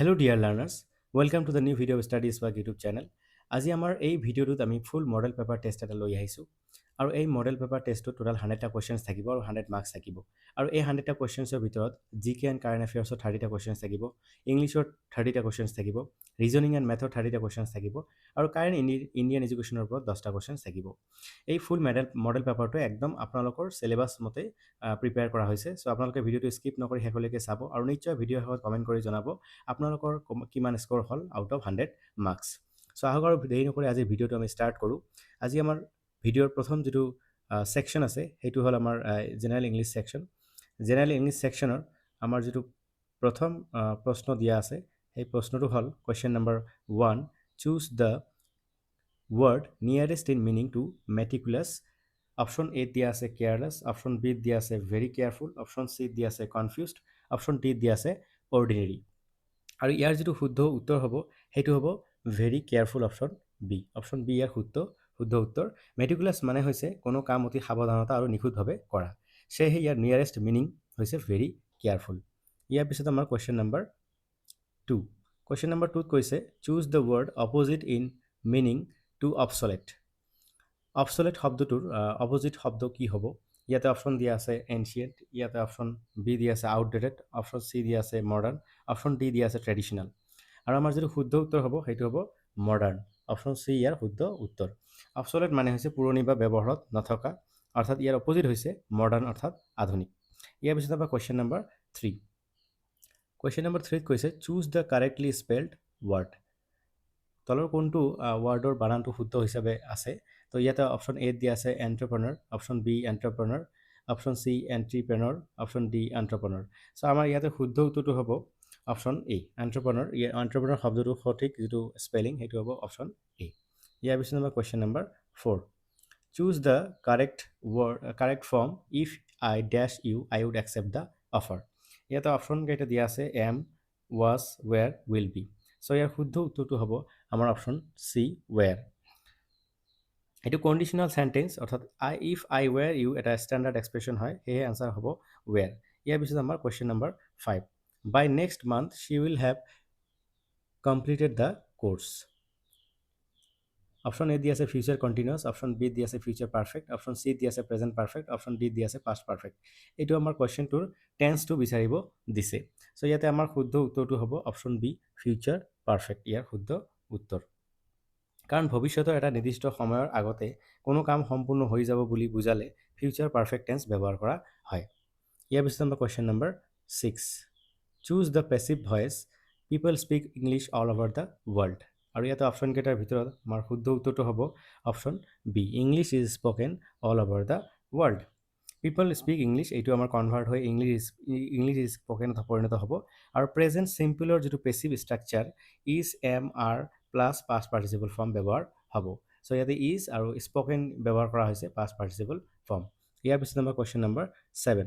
Hello dear learners, welcome to the new video of Study Spark YouTube channel. আজি আমাৰ এই ভিডিঅ'টোত আমি ফুল মডেল পেপাৰ টেষ্ট এটা লৈ আহিছোঁ আৰু এই মডেল পেপাৰ টেষ্টটো টোটাল 100টা কুৱেশ্যনছ থাকিব আৰু 100 মাৰ্কছ থাকিব আৰু এই 100টা কুৱেশ্যনছৰ ভিতৰত জিকে এণ্ড কাৰেণ্ট এফেয়াৰ্ছৰ 30টা কুৱেশ্যনছ থাকিব, ইংলিছৰ 30টা কুৱেশ্যনছ থাকিব, ৰিজনিং এণ্ড মেথৰ 30টা কুৱেশ্যনছ থাকিব আৰু কাৰেণ্ট ইণ্ডিয়ান এডুকেশ্যনৰ ওপৰত 10টা কুৱেশ্যনছ থাকিব। এই ফুল মডেল পেপাৰটো একদম আপোনালোকৰ চিলেবাছ মতে প্ৰিপেয়াৰ কৰা হৈছে। চ' আপোনালোকে ভিডিঅ'টো স্কিপ নকৰি শেষলৈকে চাব আৰু নিশ্চয় ভিডিঅ'ৰ শেষত কমেণ্ট কৰি জনাব আপোনালোকৰ কিমান স্ক'ৰ হ'ল আউট অফ 100 মাৰ্কছ। চ' আহক আৰু দেৰি নকৰি আজিৰ ভিডিঅ'টো আমি ষ্টাৰ্ট কৰোঁ। আজি আমাৰ ভিডিঅ'ৰ প্ৰথম যিটো ছেকশ্যন আছে সেইটো হ'ল আমাৰ general English section. General English ছেকশ্যনৰ আমাৰ যিটো প্ৰথম প্ৰশ্ন দিয়া আছে সেই প্ৰশ্নটো হ'ল question number 1, choose the word nearest in meaning to meticulous. Option A দিয়া আছে কেয়াৰলেছ, অপশ্যন বি দিয়া আছে ভেৰি কেয়াৰফুল, অপশ্যন চি দিয়া আছে কনফিউজড, অপশ্যন ডি দিয়া আছে অৰ্ডিনেৰী। আৰু ইয়াৰ যিটো শুদ্ধ উত্তৰ হ'ব সেইটো হ'ব very careful option B. Option B ইয়াৰ শুদ্ধ উত্তৰ। মেটিকুলাছ মানে হৈছে কোনো কাম অতি সাৱধানতা আৰু নিখুঁতভাৱে কৰা, সেয়েহে ইয়াৰ নিয়াৰেষ্ট মিনিং হৈছে ভেৰি কেয়াৰফুল। ইয়াৰ পিছত আমাৰ কুৱেশ্যন নম্বৰ 2। কুৱেশ্যন নম্বৰ 2ত কৈছে choose the word opposite in meaning to obsolete. Obsolete শব্দটোৰ অপজিট শব্দ কি হ'ব? ইয়াতে অপশ্যন দিয়া আছে এনচিয়েণ্ট, ইয়াতে অপশ্যন বি দিয়া আছে আউটডেটেড, অপশ্যন চি দিয়া আছে মডাৰ্ণ, অপশ্যন ডি দিয়া আছে ট্ৰেডিশ্যনেল। আৰু আমাৰ যিটো শুদ্ধ উত্তৰ হ'ব সেইটো হ'ব মডাৰ্ণ। অপশ্যন চি ইয়াৰ শুদ্ধ উত্তৰ। অবছলেট মানে হৈছে পুৰণি বা ব্যৱহাৰত নথকা, অৰ্থাৎ ইয়াৰ অপজিট হৈছে মডাৰ্ণ অৰ্থাৎ আধুনিক। ইয়াৰ পিছত আমাৰ কুৱেশ্যন নম্বৰ 3। কুৱেশ্যন নম্বৰ 3ত কৈছে choose the correctly spelled word. তলৰ কোনটো ৱৰ্ডৰ বানানটো শুদ্ধ হিচাপে আছে? তো ইয়াতে অপশ্যন এ দিয়া আছে entrepreneur, option B entrepreneur, option C entrepreneur, option D entrepreneur. So' আমাৰ ইয়াতে শুদ্ধ উত্তৰটো হ'ব অপশ্যন এ এণ্টাৰপ্ৰেনাৰ। এণ্টাৰপ্ৰেনাৰ শব্দটোৰ সঠিক যিটো স্পেলিং সেইটো হ'ব অপশ্যন এ। ইয়াৰ পিছত আমাৰ question number 4। Choose the correct form if I dash you I would accept the offer. ইয়াতে অপশ্যন কেইটা দিয়া আছে am, was, were, will be. So' ইয়াৰ শুদ্ধ উত্তৰটো হ'ব আমাৰ অপশ্যন চি ৱেৰ। এইটো কণ্ডিশ্যনেল চেণ্টেন্স, অৰ্থাৎ ইফ আই ৱেৰ ইউ এটা ষ্টেণ্ডাৰ্ড এক্সপ্ৰেশ্যন হয়, সেয়ে আনচাৰ হ'ব ৱেৰ। ইয়াৰ পিছত আমাৰ question number 5। By next month she will have completed the course. Option A দি আছে ফিউচাৰ কণ্টিনিউৱাছ, অপশ্যন বি দি আছে ফিউচাৰ পাৰফেক্ট, অপশ্যন চি দি আছে প্ৰেজেণ্ট পাৰফেক্ট, অপশ্যন ডি দি আছে পাষ্ট পাৰফেক্ট। এইটো আমাৰ কুৱেশ্যনটোৰ টেন্সটো বিচাৰিব দিছে। চ' ইয়াতে আমাৰ শুদ্ধ উত্তৰটো হ'ব অপশ্যন বি ফিউচাৰ পাৰফেক্ট ইয়াৰ শুদ্ধ উত্তৰ। কাৰণ ভৱিষ্যতৰ এটা নিৰ্দিষ্ট সময়ৰ আগতে কোনো কাম সম্পূৰ্ণ হৈ যাব বুলি বুজালে ফিউচাৰ পাৰফেক্ট টেন্স ব্যৱহাৰ কৰা হয়। ইয়াৰ পিছত আমাৰ question number 6। Choose the passive voice people speak English all over the world. আৰু ইয়াতে অপশ্যন কেইটাৰ ভিতৰত আমাৰ শুদ্ধ উত্তৰটো হ'ব option B English is spoken all over the world. People speak English এইটো আমাৰ কনভাৰ্ট হৈ ইংলিছ ইজ স্পকেনত পৰিণত হ'ব। আৰু প্ৰেজেণ্ট চিম্পলৰ যিটো passive structure is am are plus past participle form ব্যৱহাৰ হ'ব। চ' ইয়াতে ইজ আৰু স্পকেন ব্যৱহাৰ কৰা হৈছে পাষ্ট পাৰ্টিচিপল ফৰ্ম। ইয়াৰ পিছত আমাৰ question number 7।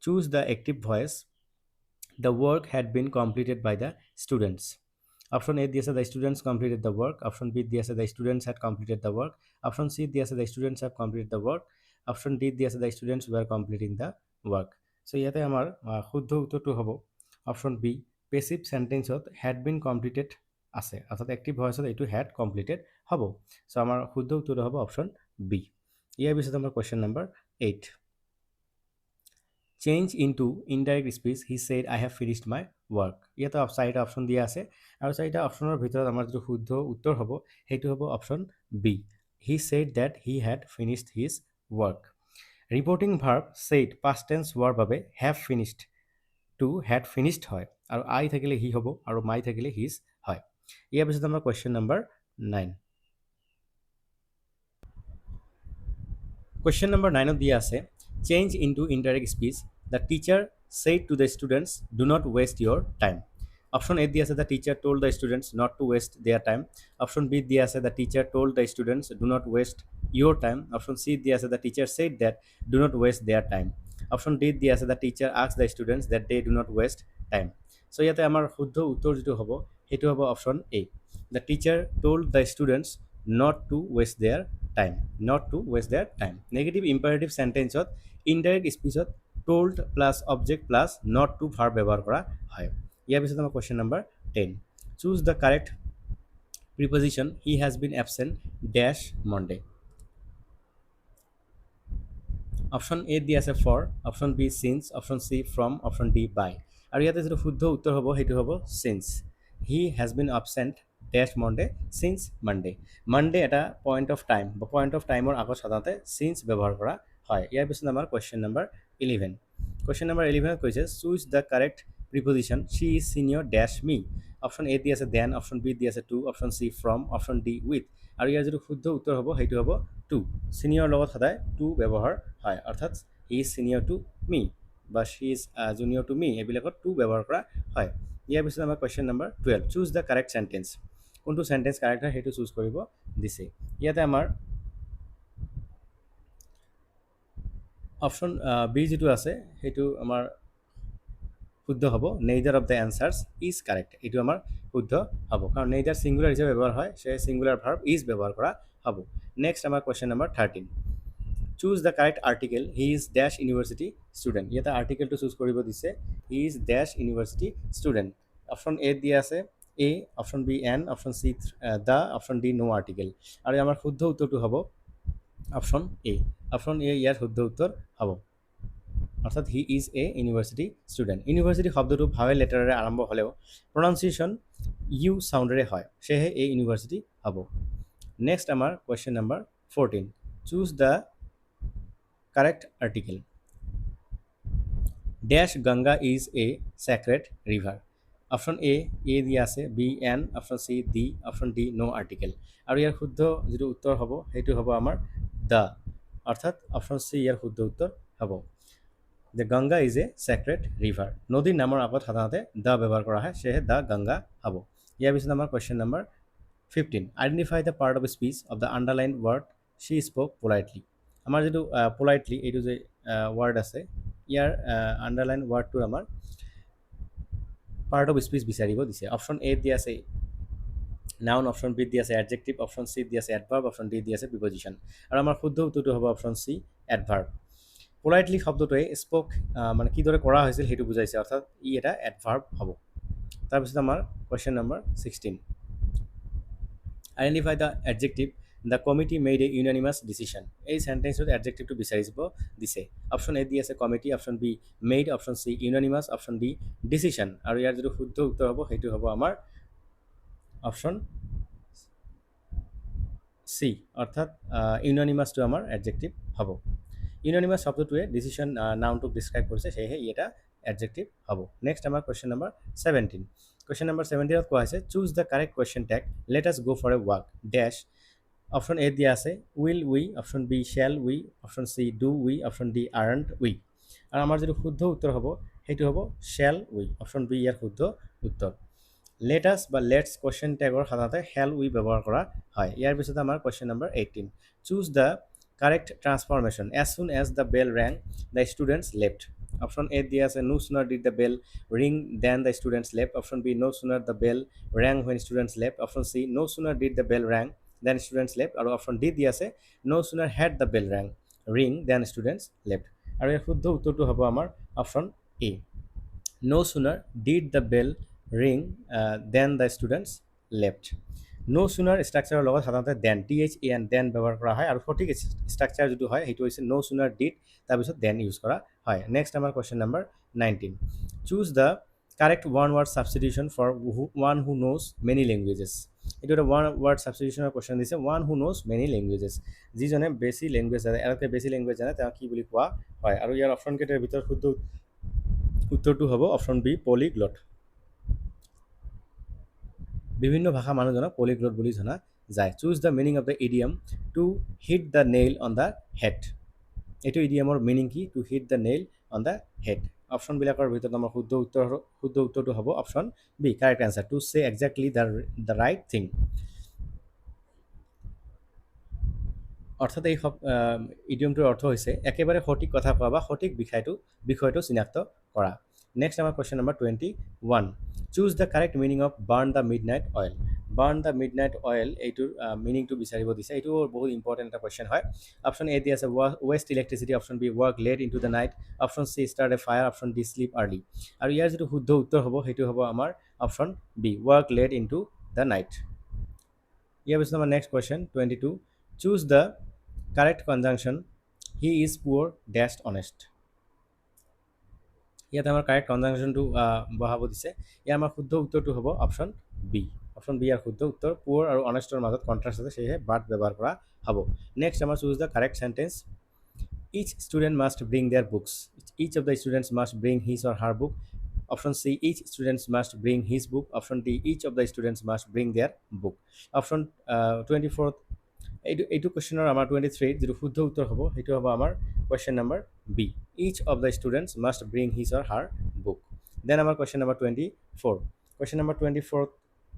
Choose the active voice the work had been completed by the students. Option A দি আছে the students completed the work, option B দি আছে the students had completed the work, option C দি আছে the students have completed the work, option D দি আছে the students were completing the work. So' ইয়াতে আমাৰ শুদ্ধ উত্তৰটো হ'ব অপশ্যন বি পেছিভ চেণ্টেন্সত হেড বিন কমপ্লিটেড আছে, অৰ্থাৎ এক্টিভ ভইচত এইটো হেড কমপ্লিটেড হ'ব। চ' আমাৰ শুদ্ধ উত্তৰটো হ'ব অপশ্যন বি। ইয়াৰ পিছত আমাৰ question number 8। Change into indirect speech he said I have finished my work. ইয়াতে 4টা অপশ্যন দিয়া আছে আৰু 4টা অপশ্যনৰ ভিতৰত আমাৰ যিটো শুদ্ধ উত্তৰ হ'ব সেইটো হ'ব option B he said that he had finished his work. Reporting verb said past tense হোৱাৰ বাবে have finished to had finished হয়, আৰু আই থাকিলে হি হ'ব আৰু মাই থাকিলে হিজ হয়। ইয়াৰ পিছত আমাৰ কুৱেশ্যন নম্বৰ 9। কুৱেশ্যন নম্বৰ 9ত দিয়া আছে change into indirect speech the teacher said to the students do not waste your time. Option A দি আছে the teacher told the students not to waste their time, option B দি আছে the teacher told the students do not waste your time, option C দি আছে the teacher said that do not waste their time, option D দি আছে the teacher ask the students that they do not waste time. So' ইয়াতে আমাৰ শুদ্ধ উত্তৰ যিটো হ'ব সেইটো হ'ব option A the teacher told the students not to waste their time, not to waste their time. Negative imperative চেণ্টেন্সত indirect স্পীচত told plus object plus not to verb ব্যৱহাৰ কৰা হয়। ইয়াৰ পিছত আমাৰ question number 10 choose the correct preposition he has been absent dash Monday option A দি আছে for option B since option C from option D by আৰু ইয়াতে যিটো শুদ্ধ উত্তৰ হ'ব সেইটো হ'ব since he has been absent dash Monday since Monday Monday এটা পইণ্ট অফ টাইম বা পইণ্ট অফ টাইমৰ আগত সাধাৰণতে চিন্স ব্যৱহাৰ কৰা হয় ইয়াৰ পিছত আমাৰ কুৱেশ্যন নম্বৰ 11 কুৱেশ্যন নম্বৰ 11 কৈছে choose the correct preposition she is senior dash me option A দি আছে দেন অপশ্যন বি দি আছে to option C from option D with আৰু ইয়াৰ যিটো শুদ্ধ উত্তৰ হ'ব সেইটো হ'ব টু ছিনিয়ৰ লগত সদায় টু ব্যৱহাৰ হয় অৰ্থাৎ he is senior to me বা শ্বি ইজ জুনিয়ৰ টু মি এইবিলাকত টু ব্যৱহাৰ কৰা হয় ইয়াৰ পিছত আমাৰ question number 12 choose the correct sentence কোনটো চেণ্টেঞ্চ কাৰেক্ট হয় সেইটো চুজ কৰিব দিছে ইয়াতে আমাৰ অপশ্যন বি যিটো আছে সেইটো আমাৰ শুদ্ধ হ'ব neither of the answers is correct এইটো আমাৰ শুদ্ধ হ'ব কাৰণ নেইদাৰ ছিংগুলাৰ হিচাপে ব্যৱহাৰ হয় সেই ছিংগুলাৰ ভাৰ্ব ইজ ব্যৱহাৰ কৰা হ'ব নেক্সট আমাৰ question number 13 choose the correct article he is dash university student ইয়াতে আৰ্টিকেলটো চুজ কৰিব দিছে he is dash university student option A দিয়া আছে A option B an option C the option D no' article আৰু আমাৰ শুদ্ধ উত্তৰটো হ'ব অপশ্যন এ ইয়াৰ শুদ্ধ উত্তৰ হ'ব অৰ্থাৎ he is a university student university শব্দটো ভাৱেল লেটাৰেৰে আৰম্ভ হ'লেও প্ৰনাউন্সিয়েশ্যন ইউ চাউণ্ডেৰে হয় সেয়েহে এই ইউনিভাৰ্চিটি হ'ব নেক্সট আমাৰ question number 14 choose the correct article dash Ganga is a sacred river option A দিয়া আছে B an option C the option D no' article আৰু ইয়াৰ শুদ্ধ যিটো উত্তৰ হ'ব সেইটো হ'ব আমাৰ দ্য অৰ্থাৎ অপশ্যন চি ইয়াৰ শুদ্ধ উত্তৰ হ'ব the Ganga is a sacred river নদীৰ নামৰ আগত সাধাৰণতে দ্য ব্যৱহাৰ কৰা হয় সেয়েহে দ্য গংগা হ'ব ইয়াৰ পিছত আমাৰ question number 15 identify the part of speech of the underline word Shi spoke politely আমাৰ যিটো পোলাইটলি এইটো যে ৱৰ্ড আছে ইয়াৰ আণ্ডাৰলাইন ৱৰ্ডটোৰ আমাৰ পাৰ্ট অফ স্পীচ বিচাৰিব দিছে অপশ্যন এ দি আছে নাউন অপশ্যন বি দি আছে এডজেক্টিভ অপশ্যন চি দি আছে এডভাৰ্ব অপশ্যন ডি দি আছে প্ৰিপজিশ্যন আৰু আমাৰ শুদ্ধ উত্তৰটো হ'ব অপশ্যন চি এডভাৰ্ব পোলাইটলি শব্দটোৱে স্প'ক মানে কিদৰে কৰা হৈছিল সেইটো বুজাইছে অৰ্থাৎ ই এটা এডভাৰ্ব হ'ব তাৰপিছত আমাৰ question number 16 identify the adjective the committee made a unanimous decision এই চেণ্টেঞ্চত এডজেক্টিভটো বিচাৰিব দিছে অপশ্যন এ দি আছে committee option B made option C unanimous option D decision আৰু ইয়াৰ যিটো শুদ্ধ উত্তৰ হ'ব সেইটো হ'ব আমাৰ অপশ্যন চি অৰ্থাৎ ইউনানিমাছটো আমাৰ এডজেক্টিভ হ'ব ইউনানিমাছ শব্দটোৱে ডিচিশ্যন নাউনটোক ডিছক্ৰাইব কৰিছে সেয়েহে ই এটা এডজেক্টিভ হ'ব নেক্সট আমাৰ কুৱেশ্যন নম্বৰ 17 কুৱেশ্যন নম্বৰ 17ত কোৱা হৈছে choose the correct question tag let us go for a walk dash option A দিয়া আছে will we option B shall we option C do we option D aren't we আৰু আমাৰ যিটো শুদ্ধ উত্তৰ হ'ব সেইটো হ'ব শ্বেল উই অপশ্যন বি ইয়াৰ শুদ্ধ উত্তৰ লেটাছ বা লেটছ কুৱেশ্যন টেগৰ সাধাৰণতে হেল উই ব্যৱহাৰ কৰা হয় ইয়াৰ পিছত আমাৰ question number 18 choose the correct transformation as soon as the bell rang the students left option A দিয়া আছে no sooner did the bell ring than the students left option B no sooner the bell rang when students left option C no sooner did the bell rang than students left আৰু option D দি আছে no sooner had the bell ring than students left আৰু ইয়াৰ শুদ্ধ উত্তৰটো হ'ব আমাৰ option A no sooner did the bell ring than the students left no sooner ষ্ট্ৰাকচাৰৰ লগত সাধাৰণতে দেন THAN দেন ব্যৱহাৰ কৰা হয় আৰু সঠিক ষ্ট্ৰাকচাৰ যিটো হয় সেইটো হৈছে নো চুনাৰ ডিড তাৰপিছত দেন ইউজ কৰা হয় নেক্সট আমাৰ question number 19 choose the correct one word substitution for one who knows many languages এইটো এটা ওৱান ৱাৰ্ড ছাবষ্টিটিউশ্যনৰ কুৱেশ্যন দিছে one who knows many languages যিজনে বেছি লেংগুৱেজ জানে এটাতকৈ বেছি লেংগুৱেজ জানে তেওঁ কি বুলি কোৱা হয় আৰু ইয়াৰ অপশ্যনকেইটাৰ ভিতৰত শুদ্ধ উত্তৰটো হ'ব অপশ্যন বি পলিগ্লট বিভিন্ন ভাষা মানুহজনক পলিগ্লট বুলি জনা যায় choose the meaning of the idiom to hit the nail on the head এইটো ইডিয়ামৰ মিনিং কি to hit the nail on the head অপশ্যনবিলাকৰ ভিতৰত আমাৰ শুদ্ধ উত্তৰটো হ'ব option B correct answer to say exactly the right thing অৰ্থাৎ এই ইডিয়মটোৰ অৰ্থ হৈছে একেবাৰে সঠিক কথা কোৱা বা সঠিক বিষয়টো চিনাক্ত কৰা নেক্সট আমাৰ question number 21 choose the correct meaning of burn the mid night oil burn the mid night oil এইটোৰ মিনিংটো বিচাৰিব দিছে। এইটো বহুত ইম্পৰ্টেণ্ট এটা কুৱেশ্যন হয়। অপশ্যন এ দি আছে waste electricity, option B work late into the night, option C start a fire, option D sleep early. আৰু ইয়াৰ যিটো শুদ্ধ উত্তৰ হ'ব সেইটো হ'ব আমাৰ option B work late into the night. ইয়াৰ পিছত আমাৰ next question 22, choose the correct conjunction he is poor dash honest. ইয়াত আমাৰ কাৰেক্ট কনজাংশ্যনটো বহাব দিছে। ইয়াৰ আমাৰ শুদ্ধ উত্তৰটো হ'ব অপশ্যন বি। অপশ্যন বি ইয়াৰ শুদ্ধ উত্তৰ। পুৱৰ আৰু অনেষ্টৰ মাজত কণ্ট্ৰাষ্ট আছে, সেয়েহে বাট ব্যৱহাৰ কৰা হ'ব। নেক্সট আমাৰ choose the correct sentence. Each student must bring their books. Each of the students must bring his or her book. Option C each students must bring his book. Option D each of the students must bring their book. Option 24 এইটো কুৱেশ্যনৰ আমাৰ 23 যিটো শুদ্ধ উত্তৰ হ'ব সেইটো হ'ব আমাৰ question number B each of the students must bring his or her book. Then আমাৰ কুৱেশ্যন নম্বৰ 24। কুৱেশ্যন নম্বৰ 24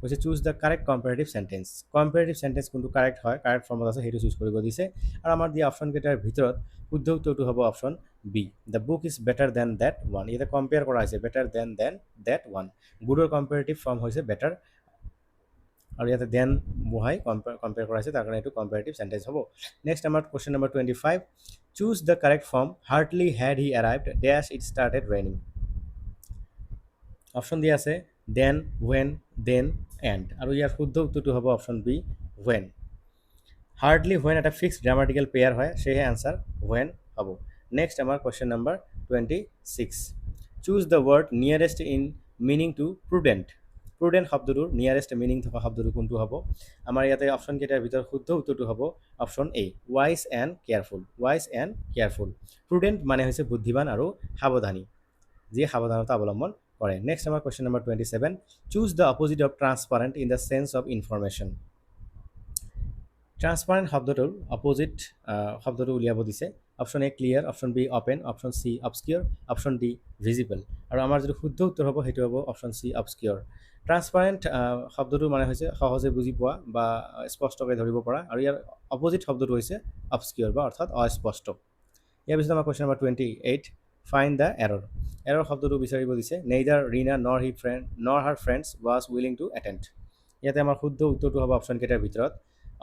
হৈছে choose the correct comparative sentence. Comparative sentence কোনটো কাৰেক্ট হয়, কাৰেক্ট ফৰ্মত আছে সেইটো চুজ কৰিব দিছে। আৰু আমাৰ দিয়া অপশ্যনকেইটাৰ ভিতৰত শুদ্ধ উত্তৰটো হ'ব option B the book is better than that one. ইয়াতে কম্পেয়াৰ কৰা হৈছে বেটাৰ দেন দেট ওৱান। গুডৰ কম্পেৰেটিভ ফৰ্ম হৈছে বেটাৰ, আৰু ইয়াতে দেন বহাই কম্পেয়াৰ কৰা হৈছে, তাৰ কাৰণে এইটো কম্পেৰেটিভ চেণ্টেন্স হ'ব। নেক্সট আমাৰ question number 25, choose the correct form hardly had he arrived dash it started raining. Option দিয়া আছে দেন, ৱেন, দেন, এণ্ড, আৰু ইয়াৰ শুদ্ধ উত্তৰটো হ'ব option B when. Hardly when এটা ফিক্সড গ্ৰামাটিকেল পেয়াৰ হয়, সেয়েহে আনচাৰ ৱেন হ'ব। নেক্সট আমাৰ question number 26, choose the word nearest in meaning to prudent. Prudent শব্দটোৰ নিয়াৰেষ্ট মিনিং থকা শব্দটো কোনটো হ'ব? আমাৰ ইয়াতে অপশ্যনকেইটাৰ ভিতৰত শুদ্ধ উত্তৰটো হ'ব option A wise and careful. Wise and careful. Prudent মানে হৈছে বুদ্ধিমান আৰু সাৱধানী, যিয়ে সাৱধানতা অৱলম্বন কৰে। নেক্সট আমাৰ question number 27, choose the opposite of transparent in the sense of information. Transparent শব্দটোৰ অপজিট শব্দটো উলিয়াব দিছে। Option A clear, option B open, option C obscure, option D visible. আৰু আমাৰ যিটো শুদ্ধ উত্তৰ হ'ব সেইটো হ'ব অপশ্যন চি অবস্কিয়ৰ। ট্ৰান্সপাৰেণ্ট শব্দটো মানে হৈছে সহজে বুজি পোৱা বা স্পষ্টকৈ ধৰিব পৰা, আৰু ইয়াৰ অপজিট শব্দটো হৈছে অবস্কিয়ৰ বা অৰ্থাৎ অস্পষ্ট। ইয়াৰ পিছত আমাৰ question number 28, find the error. Error শব্দটো বিচাৰিব দিছে। Neither Reena nor her friends was willing to attend. ইয়াতে আমাৰ শুদ্ধ উত্তৰটো হ'ব অপশ্যনকেইটাৰ ভিতৰত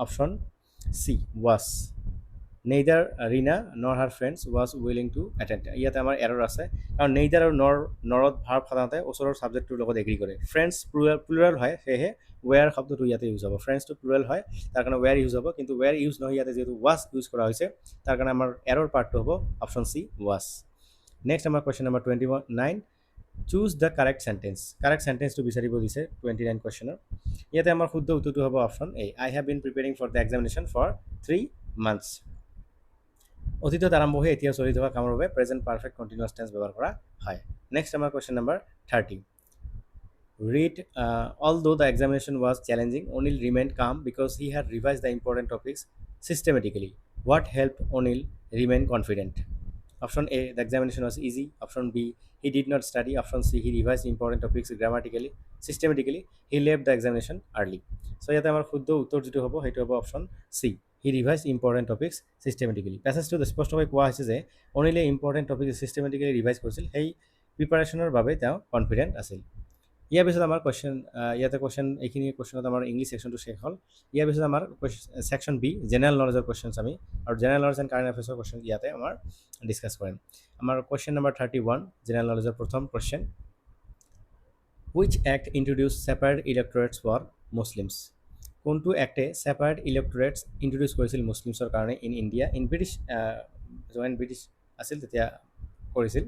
option C was. Neither Reena nor her friends was willing to attend. ইয়াতে আমাৰ এৰৰ আছে, কাৰণ নেইদাৰ আৰু নৰত ভাৰ্ব সাধাৰণতে ওচৰৰ ছাবজেক্টটোৰ লগত এগ্ৰী কৰে। ফ্ৰেণ্ডছ প্লুৰেল হয়, সেয়েহে ৱেৰ শব্দটো ইয়াতে ইউজ হ'ব। ফ্ৰেণ্ডছটো প্লুৰেল হয়, তাৰ কাৰণে ৱেৰ ইউজ হ'ব, কিন্তু ৱেৰ ইউজ নহয় ইয়াতে যিহেতু ৱাজ ইউজ কৰা হৈছে, তাৰ কাৰণে আমাৰ এৰৰ পাৰ্টটো হ'ব অপশ্যন চি ৱাজ। নেক্সট আমাৰ question number 29, choose the correct sentence. Correct চেণ্টেন্সটো বিচাৰিব দিছে 29 কুৱেশ্যনৰ। ইয়াতে আমাৰ শুদ্ধ উত্তৰটো হ'ব option A I have been preparing for the examination for 3 months। অতীতত আৰম্ভ হৈ এতিয়া চলি থকা কামৰ বাবে প্ৰেজেণ্ট পাৰফেক্ট কণ্টিনিউৱাছ টেন্স ব্যৱহাৰ কৰা হয়। নেক্সট আমাৰ question number 30, read although the examination was challenging Anil remained calm because he had revise the important topics systematically. What helped O'Neill remain confident? Option A, the examination was easy. Option B, he did not study. Option C, he revised important topics grammatically, systematically. He left the examination early. So ইয়াতে আমাৰ শুদ্ধ উত্তৰ যেটো হ'ব সেইটো হ'ব option C, he revised important topics systematically. পেছেজটোত স্পষ্টকৈ কোৱা হৈছে যে অনিলে ইম্পৰ্টেণ্ট টপিক চিষ্টেমেটিকেলি ৰিভাইজ কৰিছিল, সেই প্ৰিপাৰেশ্যনৰ বাবে তেওঁ কনফিডেণ্ট আছিল। ইয়াৰ পিছত আমাৰ কুৱেশ্যন ইয়াতে কুৱেশ্যন এইখিনি কুৱেশ্যনত আমাৰ ইংলিছ ছেকশ্যনটো শেষ হ'ল। ইয়াৰ পিছত আমাৰ ছেকশ্যন বি জেনেৰেল নলেজৰ কুৱেশ্যনছ আমি আৰু জেনেৰেল নলেজ এণ্ড কাৰেণ্ট এফেয়াৰ্ছৰ কুৱেশ্যন ইয়াতে আমাৰ ডিছকাছ কৰিম। আমাৰ কুৱেশ্যন নম্বৰ 31 জেনেৰেল নলেজৰ প্ৰথম question, which act introduced separate electorates for Muslims. কোনটো এক্টে ছেপাৰেট ইলেক্টৰেটছ ইন্ট্ৰডিউচ কৰিছিল মুছলিমছৰ কাৰণে ইন ইণ্ডিয়া, ইন ব্ৰিটিছ জইন ব্ৰিটিছ আছিল তেতিয়া কৰিছিল।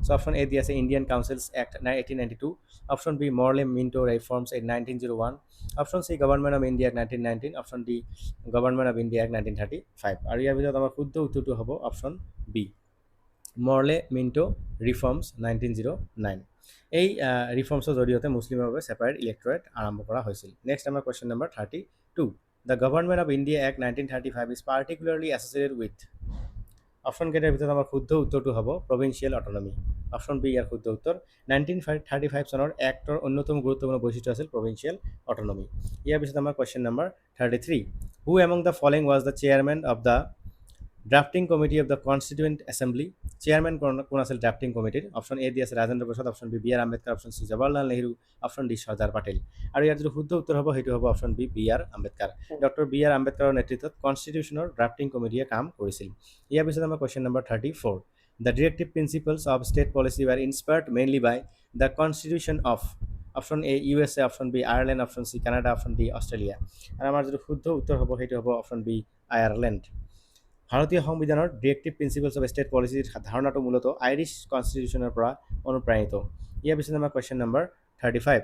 চ' অপশ্যন এ দি আছে Indian councils act 1892, option B Morley Minto reforms act 1901, option C government of India act 1919, option D government of India act 1935। আৰু ইয়াৰ ভিতৰত আমাৰ শুদ্ধ উত্তৰটো হ'ব option B Morley Minto reforms 1909। এই ৰিফৰ্মছৰ জৰিয়তে মুছলিমৰ বাবে ছেপাৰেট ইলেক্টৰেট আৰম্ভ কৰা হৈছিল। নেক্সট আমাৰ question number 32, the government of India act 1935 is particularly associated with. অপশ্যনকেইটাৰ ভিতৰত আমাৰ শুদ্ধ উত্তৰটো হ'ব প্ৰভিন্সিয়েল অট'নমি। অপশ্যন বি ইয়াৰ শুদ্ধ উত্তৰ। 1935 চনৰ এক্টৰ অন্যতম গুৰুত্বপূৰ্ণ বৈশিষ্ট্য আছিল প্ৰভিন্সিয়েল অট'নমি। ইয়াৰ পিছত আমাৰ question number 33, who among the following was the chairman of the drafting committee of the constituent assembly chairman কোন আছিল ড্ৰাফটিং কমিটিৰ অপশ্যন এ দি আছে Rajendra Prasad option B R Ambedkar option C Jawaharlal Nehru option D Sardar Patel আৰু ইয়াৰ যিটো শুদ্ধ উত্তৰ হ'ব সেইটো হ'ব option B R Ambedkar doctor B R আম্বেদকাৰৰ নেতৃত্বত কনষ্টিটিউশ্যনৰ ড্ৰাফটিং কমিটিয়ে কাম কৰিছিল ইয়াৰ পিছত আমাৰ question number 34 the directive principles of state policy were inspired mainly by the constitution of option A U S A option B Ireland option C Canada option D Australia আৰু আমাৰ যিটো শুদ্ধ উত্তৰ হ'ব সেইটো হ'ব অপশ্যন বি আয়াৰলেণ্ড ভাৰতীয় সংবিধানৰ ডিৰেক্টিভ প্ৰিন্সিপলছ অফ ষ্টেট পলিচিৰ ধাৰণাটো মূলতঃ আইৰিছ কনষ্টিটিউশ্যনৰ পৰা অনুপ্ৰাণিত ইয়াৰ পিছত আমাৰ question number 35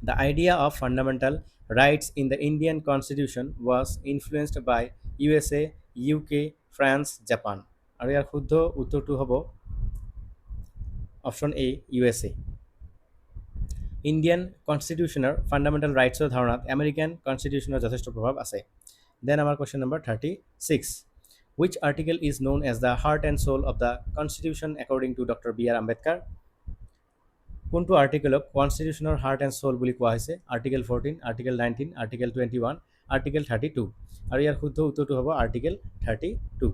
the idea of fundamental rights in the Indian constitution was influenced by U S A U K France Japan আৰু ইয়াৰ শুদ্ধ উত্তৰটো হ'ব option A U S A Indian কনষ্টিটিউশ্যনৰ ফাণ্ডামেণ্টেল ৰাইটছৰ ধাৰণাত আমেৰিকান কনষ্টিটিউশ্যনৰ যথেষ্ট প্ৰভাৱ আছে দেন আমাৰ question number 36 which article is known as the heart and soul of the constitution according to Dr. B.R. Ambedkar কোনটো আৰ্টিকেলক কনষ্টিটিউশ্যনৰ হাৰ্ট এণ্ড সোল বুলি কোৱা হৈছে আৰ্টিকেল 14 আৰ্টিকেল 19 আৰ্টিকেল 21 আৰ্টিকেল 32 আৰু ইয়াৰ শুদ্ধ উত্তৰটো হ'ব আৰ্টিকেল 32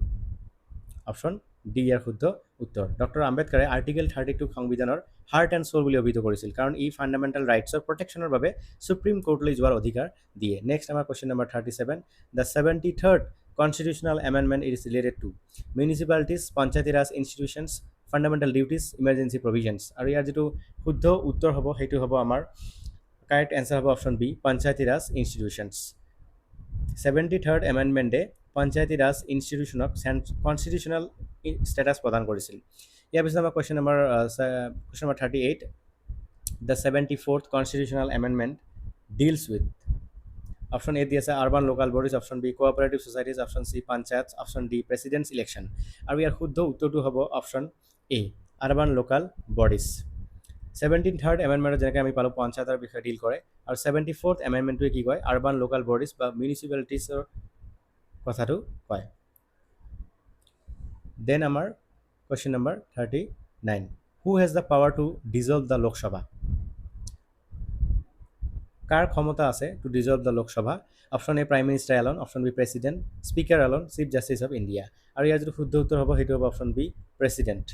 অপশ্যন ডি ইয়াৰ শুদ্ধ উত্তৰ ডক্টৰ আম্বেদকাৰে আৰ্টিকেল 32 সংবিধানৰ হাৰ্ট এণ্ড সোল বুলি অভিহিত কৰিছিল কাৰণ ই ফাণ্ডামেণ্টেল ৰাইটছৰ প্ৰটেকশ্যনৰ বাবে সুপ্ৰিম কোৰ্টলৈ যোৱাৰ অধিকাৰ দিয়ে নেক্সট আমাৰ question number 37 the 73rd constitutional amendment is related to municipalities, Panchayati Raj institutions, fundamental duties, emergency provisions. আৰু ইয়াৰ যিটো শুদ্ধ উত্তৰ হ'ব সেইটো হ'ব আমাৰ কাৰেক্ট এনচাৰ হ'ব option B Panchayati Raj institutions 73rd এমেণ্ডমেণ্টে পঞ্চায়তী ৰাজ ইনষ্টিটিউশ্যনক কনষ্টিটিউশ্যনেল ষ্টেটাছ প্ৰদান কৰিছিল ইয়াৰ পিছত আমাৰ question number 38 the 74th constitutional amendment deals with option A দি আছে urban local bodies option B cooperative societies option C panchayat option D presidents election আৰু ইয়াৰ শুদ্ধ উত্তৰটো হ'ব option A urban local bodies 73rd এমেণ্ডমেণ্টত যেনেকৈ আমি পালোঁ পঞ্চায়তৰ বিষয়ে ডিল কৰে আৰু 74th এমেণ্ডমেণ্টটোৱে কি কয় আৰ্বান লোকাল বডিজ বা মিউনিচিপালিটিছৰ কথাটো কয় দেন আমাৰ question number 39 who has the power to dissolve the Lok Sabha কাৰ ক্ষমতা আছে to dissolve the Lok Sabha option A prime minister alone option B president speaker alone chief justice of India আৰু ইয়াৰ যিটো শুদ্ধ উত্তৰ হ'ব সেইটো হ'ব অপশ্যন বি প্ৰেচিডেণ্ট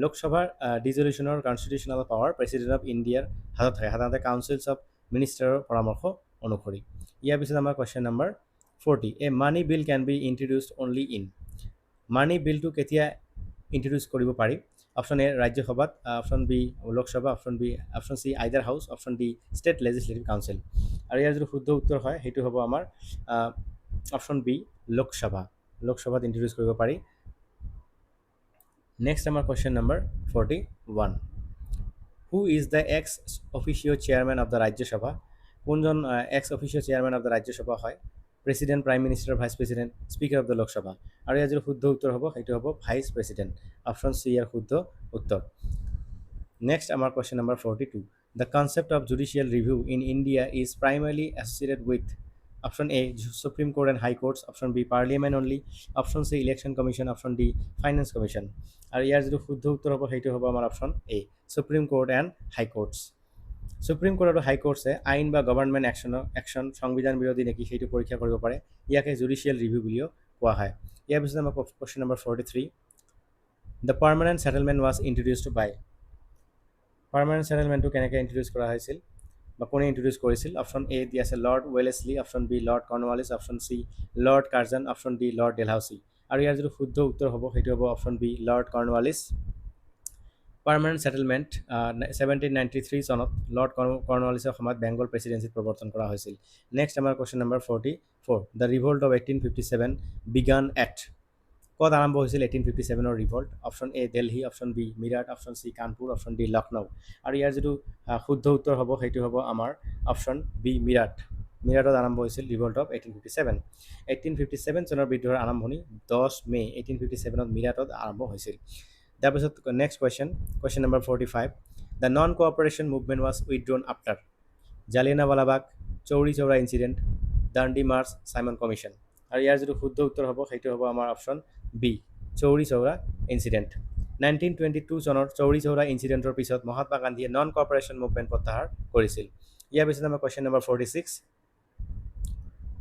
লোকসভাৰ ডিজলিউশ্যনৰ কনষ্টিটিউশ্যনেল পাৱাৰ প্ৰেচিডেণ্ট অফ ইণ্ডিয়াৰ হাতত থাকে সাধাৰণতে কাউন্সিলছ অফ মিনিষ্টাৰৰ পৰামৰ্শ অনুসৰি ইয়াৰ পিছত আমাৰ question number 40 a money bill can be introduced only in money বিলটো কেতিয়া ইণ্ট্ৰডিউচ কৰিব পাৰি অপশ্যন এ ৰাজ্যসভাত option B Lok Sabha option C either house option D state legislative council আৰু ইয়াৰ যিটো শুদ্ধ উত্তৰ হয় সেইটো হ'ব আমাৰ অপশ্যন বি লোকসভাত ইণ্ট্ৰডিউচ কৰিব পাৰি নেক্সট আমাৰ question number 41 who is the ex officio' chairman of the Rajya Sabha কোনজন ex officio' chairman of the Rajya Sabha হয় president prime minister vice president speaker of the Lok Sabha আৰু ইয়াৰ যিটো শুদ্ধ উত্তৰ হ'ব সেইটো হ'ব ভাইচ প্ৰেচিডেণ্ট অপশ্যন চি ইয়াৰ শুদ্ধ উত্তৰ নেক্সট আমাৰ question number 42 the concept of judicial review in India is primarily associated with option A supreme court and high courts option B parliament only option C election commission option D finance commission আৰু ইয়াৰ যিটো শুদ্ধ উত্তৰ হ'ব সেইটো হ'ব আমাৰ option A supreme court and high courts supreme court আৰু হাই কোৰ্টছে আইন বা গভৰ্ণমেণ্ট একশ্যন সংবিধান বিৰোধী নেকি সেইটো পৰীক্ষা কৰিব পাৰে ইয়াকে জুডিচিয়েল ৰিভিউ বুলিও কোৱা হয় ইয়াৰ পিছত আমাৰ question number 43 the permanent settlement was introduced by permanent ছেটেলমেণ্টটো কেনেকৈ ইণ্ট্ৰডিউচ কৰা হৈছিল বা কোনে ইণ্ট্ৰডিউচ কৰিছিল অপশ্যন এ দি আছে Lord Wellesley option B Lord Cornwallis option C Lord Curzon option D Lord Dalhousie আৰু ইয়াৰ যিটো শুদ্ধ উত্তৰ হ'ব সেইটো হ'ব option B Lord Cornwallis permanent settlement 1793 চনত লৰ্ড কৰ্ণৱালিছৰ সময়ত বেংগল প্ৰেচিডেঞ্চিত প্ৰৱৰ্তন কৰা হৈছিল নেক্সট আমাৰ question number 44 the revolt of 1857 began at ক'ত আৰম্ভ হৈছিল 1857ৰ revolt option A Delhi option B Meerut option C Kanpur option D Lucknow আৰু ইয়াৰ যিটো শুদ্ধ উত্তৰ হ'ব সেইটো হ'ব আমাৰ অপশ্যন বি মিৰাটত আৰম্ভ হৈছিল ৰিভল্ট অফ 1857 চনৰ বিদ্ৰোহৰ আৰম্ভণি 10 মে 1857ত মিৰাটত আৰম্ভ হৈছিল তাৰপিছত next question number 45 the non cooperation movement was withdrawn after Jallianwala Bagh Chauri Chaura incident Dandi march Simon commission আৰু ইয়াৰ যিটো শুদ্ধ উত্তৰ হ'ব সেইটো হ'ব আমাৰ option B Chauri Chaura incident 1922 চনৰ চৌৰি চৌৰা ইনচিডেণ্টৰ পিছত মহাত্মা গান্ধীয়ে নন কোঅপাৰেশ্যন মুভমেণ্ট প্ৰত্যাহাৰ কৰিছিল ইয়াৰ পিছত আমাৰ question number 46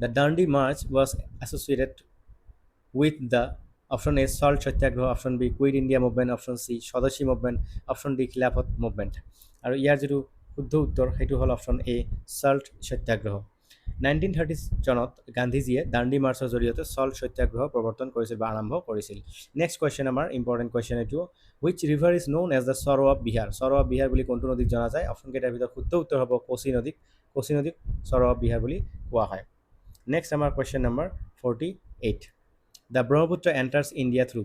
the Dandi march was associated with the option A salt Satyagraha, option B quit India movement, option C Swadeshi movement, option D Khilafat movement. আৰু ইয়াৰ যিটো শুদ্ধ উত্তৰ সেইটো হ'ল অপশন এ সল্ট সত্যাগ্ৰহ। 1930 চনত গান্ধীজীয়ে দাণ্ডি মাৰ্চৰ জৰিয়তে সল্ট সত্যাগ্ৰহ প্ৰৱৰ্তন কৰিছিল বা আৰম্ভ কৰিছিল। নেক্সট কুৱেশ্যন আমাৰ ইম্পৰ্টেণ্ট কুৱেশ্যন এইটো, which river is known as the sorrow of Bihar. Sorrow of Bihar বুলি কোনটো নদীক জনা যায়? অপশ্যন কেইটাৰ ভিতৰত শুদ্ধ উত্তৰ হ'ব কোচি নদীক। কোচি নদীক সৰো অফ বিহাৰ বুলি কোৱা হয়। নেক্সট আমাৰ question number 48, the Brahmaputra enters India through.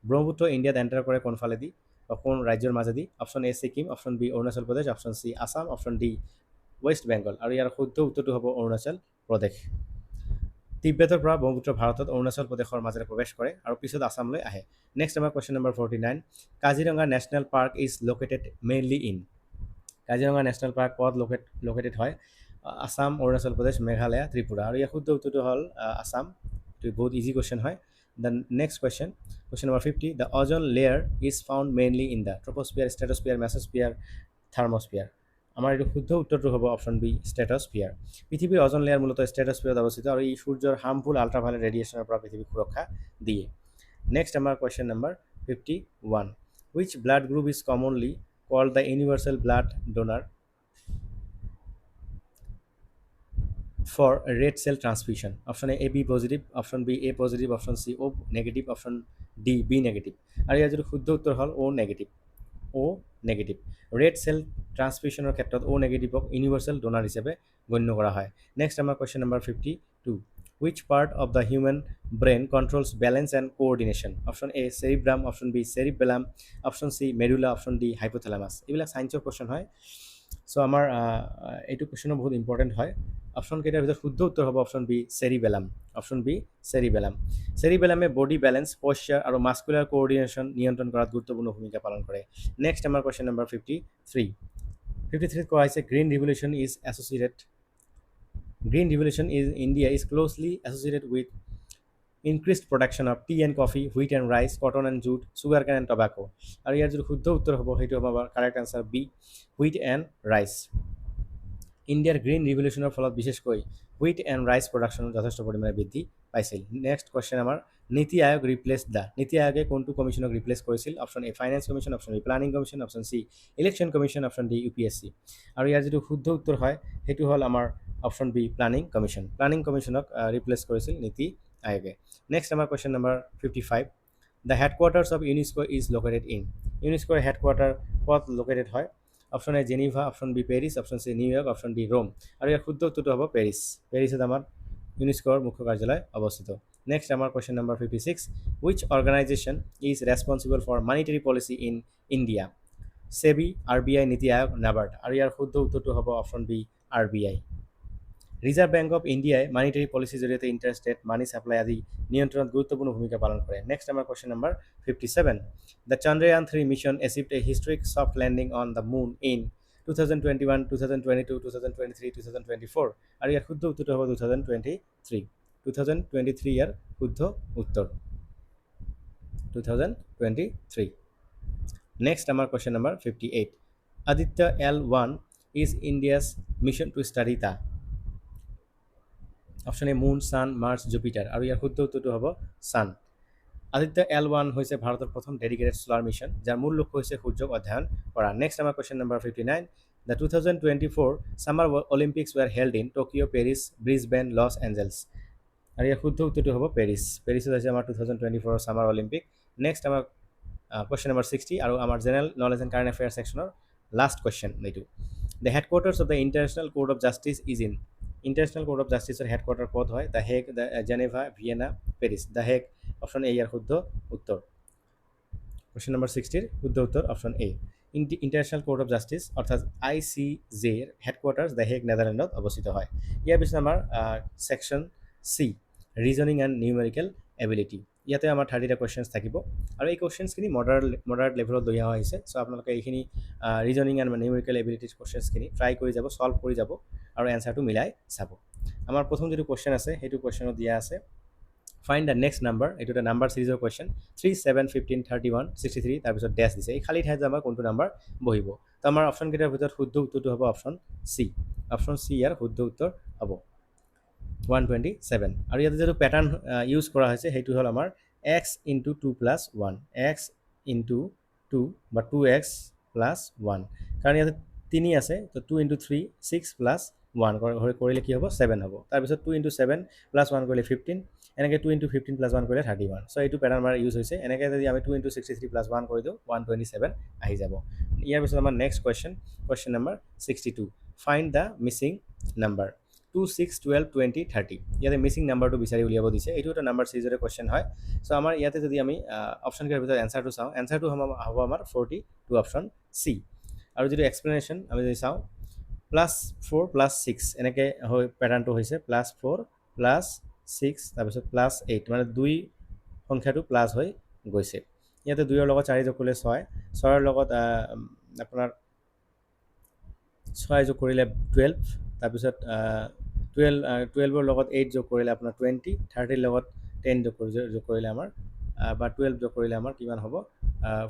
Brahmaputra ইণ্ডিয়াত এণ্টাৰ কৰে কোনফালেদি বা কোন ৰাজ্যৰ মাজেদি? Option A Sikkim, option B Arunachal Pradesh, option C Assam, option D West Bengal. আৰু ইয়াৰ শুদ্ধ উত্তৰটো হ'ব অৰুণাচল প্ৰদেশ। তিব্বেতৰ পৰা ব্ৰহ্মপুত্ৰ ভাৰতত অৰুণাচল প্ৰদেশৰ মাজেৰে প্ৰৱেশ কৰে আৰু পিছত আছামলৈ আহে। নেক্সট আমাৰ question number 49, Kaziranga national park is located mainly in. Kaziranga national park ক'ত লোকেটেড হয়? আছাম, অৰুণাচল প্ৰদেশ, মেঘালয়, ত্ৰিপুৰা। আৰু ইয়াৰ শুদ্ধ উত্তৰটো হ'ল আছাম। এইটো বহুত ইজি কুৱেশ্যন হয়। The next question, question number 50, the ozone layer is found mainly in the troposphere, stratosphere, mesosphere, thermosphere. আমাৰ এইটো শুদ্ধ উত্তৰটো হ'ব অপশ্যন বি ষ্ট্ৰেটোস্ফিয়াৰ। পৃথিৱীৰ অজন লেয়াৰ মূলতঃ ষ্ট্ৰেটোস্ফিয়াৰত অৱস্থিত আৰু ই সূৰ্যৰ হাৰ্মফুল আল্ট্ৰাভায়লেট ৰেডিয়েশ্যনৰ পৰা পৃথিৱীক সুৰক্ষা দিয়ে। নেক্সট আমাৰ question number 51, which blood group is commonly called the universal blood donor for red cell transfusion? Option A B positive, option B A positive, option C O negative, option D B negative। আৰু ইয়াৰ যিটো শুদ্ধ উত্তৰ হ'ল O negative। O negative। Red cell ট্ৰান্সফিউশ্যনৰ ক্ষেত্ৰত O নেগেটিভক universal donor হিচাপে গণ্য কৰা হয়। নেক্সট আমাৰ question number 52, which part of the human brain controls balance and coordination? Option A cerebrum, option B cerebellum, option C medulla, option D hypothalamus. এইবিলাক ছায়েন্সৰ question হয়। চ' আমাৰ এইটো কুৱেশ্যনো বহুত ইম্পৰ্টেণ্ট হয়। অপশ্যন কেইটাৰ ভিতৰত শুদ্ধ উত্তৰ হ'ব option B cerebellum. Option B cerebellum. চেৰিবেলামে বডি বেলেঞ্চ, পশ্চাৰ আৰু মাস্কুলাৰ কোঅৰ্ডিনেশ্যন নিয়ন্ত্ৰণ কৰাত গুৰুত্বপূৰ্ণ ভূমিকা পালন কৰে। নেক্সট আমাৰ কুৱেশ্যন নম্বৰ 53। 53ত কোৱা হৈছে green revolution is associated, green revolution is India is closely associated with increased production of tea and coffee, wheat and rice, cotton and jute, sugar cane and tobacco. আৰু ইয়াৰ যিটো শুদ্ধ উত্তৰ হ'ব সেইটো হ'ব আমাৰ correct answer B wheat and rice. ইণ্ডিয়াৰ গ্ৰীণ ৰিভলিউশ্যনৰ ফলত বিশেষকৈ হুইট এণ্ড ৰাইচ প্ৰডাকশ্যন যথেষ্ট পৰিমাণে বৃদ্ধি পাইছিল। নেক্সট কুৱেশ্যন আমাৰ, নীতি আয়োগ ৰিপ্লেচ দ্য। নীতি আয়োগে কোনটো কমিশ্যনক ৰিপ্লেচ কৰিছিল? Option A finance commission, option B planning commission, option C election commission, option D UPSC। আৰু ইয়াৰ যিটো শুদ্ধ উত্তৰ হয় সেইটো হ'ল আমাৰ option B planning commission. Planning কমিশ্যনক ৰিপ্লেচ কৰিছিল নীতি আয়োগে। নেক্সট আমাৰ question number 55, the headquarters of UNESCO is located in. ইউনেস্কোৰ হেডকোৱাৰ্টাৰ ক'ত লোকেটেড হয়? Option A Geneva, option B Paris, option C New York, option D Rome. আৰু ইয়াৰ শুদ্ধ উত্তৰটো হ'ব পেৰিছ। পেৰিছত আমাৰ ইউনেস্কোৰ মুখ্য কাৰ্যালয় অৱস্থিত। নেক্সট আমাৰ question number 56, which organisation is responsible for monetary policy in India? SEBI, RBI, NITI Aayog, NABARD. আৰু ইয়াৰ শুদ্ধ উত্তৰটো হ'ব option B RBI। Reserve Bank of ইণ্ডিয়াই মানিটাৰী পলিচিৰ জৰিয়তে ইণ্টাৰেষ্ট ৰেট, মানি ছাপ্লাই আদি নিয়ন্ত্ৰণত গুৰুত্বপূৰ্ণ ভূমিকা পালন কৰে। নেক্সট আমাৰ question number 57, the Chandrayaan 3 mission achieved a historic soft landing on the moon in 2021, 2022, 2023, 2024। আৰু ইয়াৰ শুদ্ধ উত্তৰটো হ'ব 2023। 2023 ইয়াৰ শুদ্ধ উত্তৰ 2023। নেক্সট আমাৰ question number 58, Aditya L1 is India's mission to study the. Option A moon, sun, Mars, Jupiter. আৰু ইয়াৰ শুদ্ধ উত্তৰটো হ'ব ছান। আদিত্য L1 হৈছে ভাৰতৰ প্ৰথম ডেডিকেটেড ছ'লাৰ মিছন যাৰ মূল লক্ষ্য হৈছে সূৰ্যক অধ্যয়ন কৰা। নেক্সট আমাৰ question number 59, the 2024 summer Olympics were held in Tokyo', Paris, Brisbane, Los Angeles. আৰু ইয়াৰ শুদ্ধ উত্তৰটো হ'ব পেৰিছ। পেৰিছত হৈছে আমাৰ 2024 ছামাৰ অলিম্পিক। নেক্সট আমাৰ কুৱেশ্যন নম্বৰ 60 আৰু আমাৰ general knowledge and current affairs ছেকশ্যনৰ লাষ্ট কুৱেশ্যন এইটো, the headquarters of the International Court of Justice is in. International Court of জাষ্টিছৰ হেডকোৱাৰ্টাৰ ক'ত হয়? The Hague, the Geneva, Vienna, Paris. The Hague. Option A ইয়াৰ শুদ্ধ উত্তৰ। Question number 60ৰ শুদ্ধ উত্তৰ option A. International Court of Justice অৰ্থাৎ ICJৰ হেডকোৱাৰ্টাৰ্ছ দ্য হেগ, নেদাৰলেণ্ডত অৱস্থিত হয়। ইয়াৰ পিছত আমাৰ section C, reasoning and numerical ability. ইয়াতে আমাৰ 30টা কুৱেশ্যনছ থাকিব আৰু এই কুৱেশ্যনছখিনি মডাৰেট লেভেলত লৈ অহা হৈছে। চ' আপোনালোকে এইখিনি ৰিজনিং এণ্ড নিউমেৰিকেল এবিলিটিজ কুৱেশ্যনছখিনি ট্ৰাই কৰি যাব, ছল্ভ কৰি যাব আৰু এনচাৰটো মিলাই চাব। আমাৰ প্ৰথম যিটো কুৱেশ্যন আছে সেইটো কুৱেশ্যনত দিয়া আছে, ফাইণ্ড দ্য নেক্সট নাম্বাৰ। এইটো এটা নাম্বাৰ ছিৰিজৰ কুৱেশ্যন, 3, 7, 15, 31, 63, তাৰপিছত ডেছ দিছে। এই খালী ঠাইত আমাৰ কোনটো নাম্বাৰ বহিব? তো আমাৰ অপশ্যনকেইটাৰ ভিতৰত শুদ্ধ উত্তৰটো হ'ব অপশ্যন চি। অপশ্যন চি ইয়াৰ শুদ্ধ উত্তৰ হ'ব। 127 আৰু ইয়াতে যেটো প্যাটাৰ্ন ইউজ কৰা হৈছে হেতু হল আমাৰ x * 2 + 1 x * 2 বা 2x + 1 কাৰণ ইয়াতে 3 আছে তো 2 * 3 6 + 1 কৰিলে কি হ'ব 7 হ'ব তাৰ পিছত 2 * 7 + 1 কৰিলে 15 এনেকৈ 2 * 15 + 1 কৰিলে 31 সো এইটো প্যাটাৰ্ন আমাৰ ইউজ হৈছে এনেকৈ যদি আমি 2 * 63 + 1 কৰি দিও 127 আহি যাব ইয়াৰ পিছত আমাৰ নেক্সট কোৱেশ্চন নম্বৰ 62 ফাইন্ড দা মিসিং নাম্বাৰ 2 6 12 20 30 ইয়াতে মিসিং নাম্বাৰটো বিচাৰি উলিয়াব দিছে এইটো এটা নাম্বাৰ সিৰিজৰ কোৱেশ্চন হয় সো আমাৰ ইয়াতে যদি আমি অপচন কেৰ ভিতৰত এনসাৰটো চাও এনসাৰটো হ'ব আমাৰ 42 অপচন সি আৰু যদি এক্সপ্লেনেশন আমি যদি চাও +4 + 6 এনেকৈ হয় প্যাটাৰ্নটো হৈছে +4 + 6 তাৰ পিছত +8 মানে দুই সংখ্যাটো প্লাস হৈ গৈছে ইয়াতে 2 ৰ লগত 4 যোগ কৰিলে 6 6 ৰ লগত আপোনাৰ 6 যোগ কৰিলে 12 তাৰ পিছত 12 ৰ লগত 8 যোগ কৰিলে আপোনাৰ 20 30 ৰ লগত 10 যোগ কৰিলে আমাৰ বা 12 যোগ কৰিলে আমাৰ কিমান হ'ব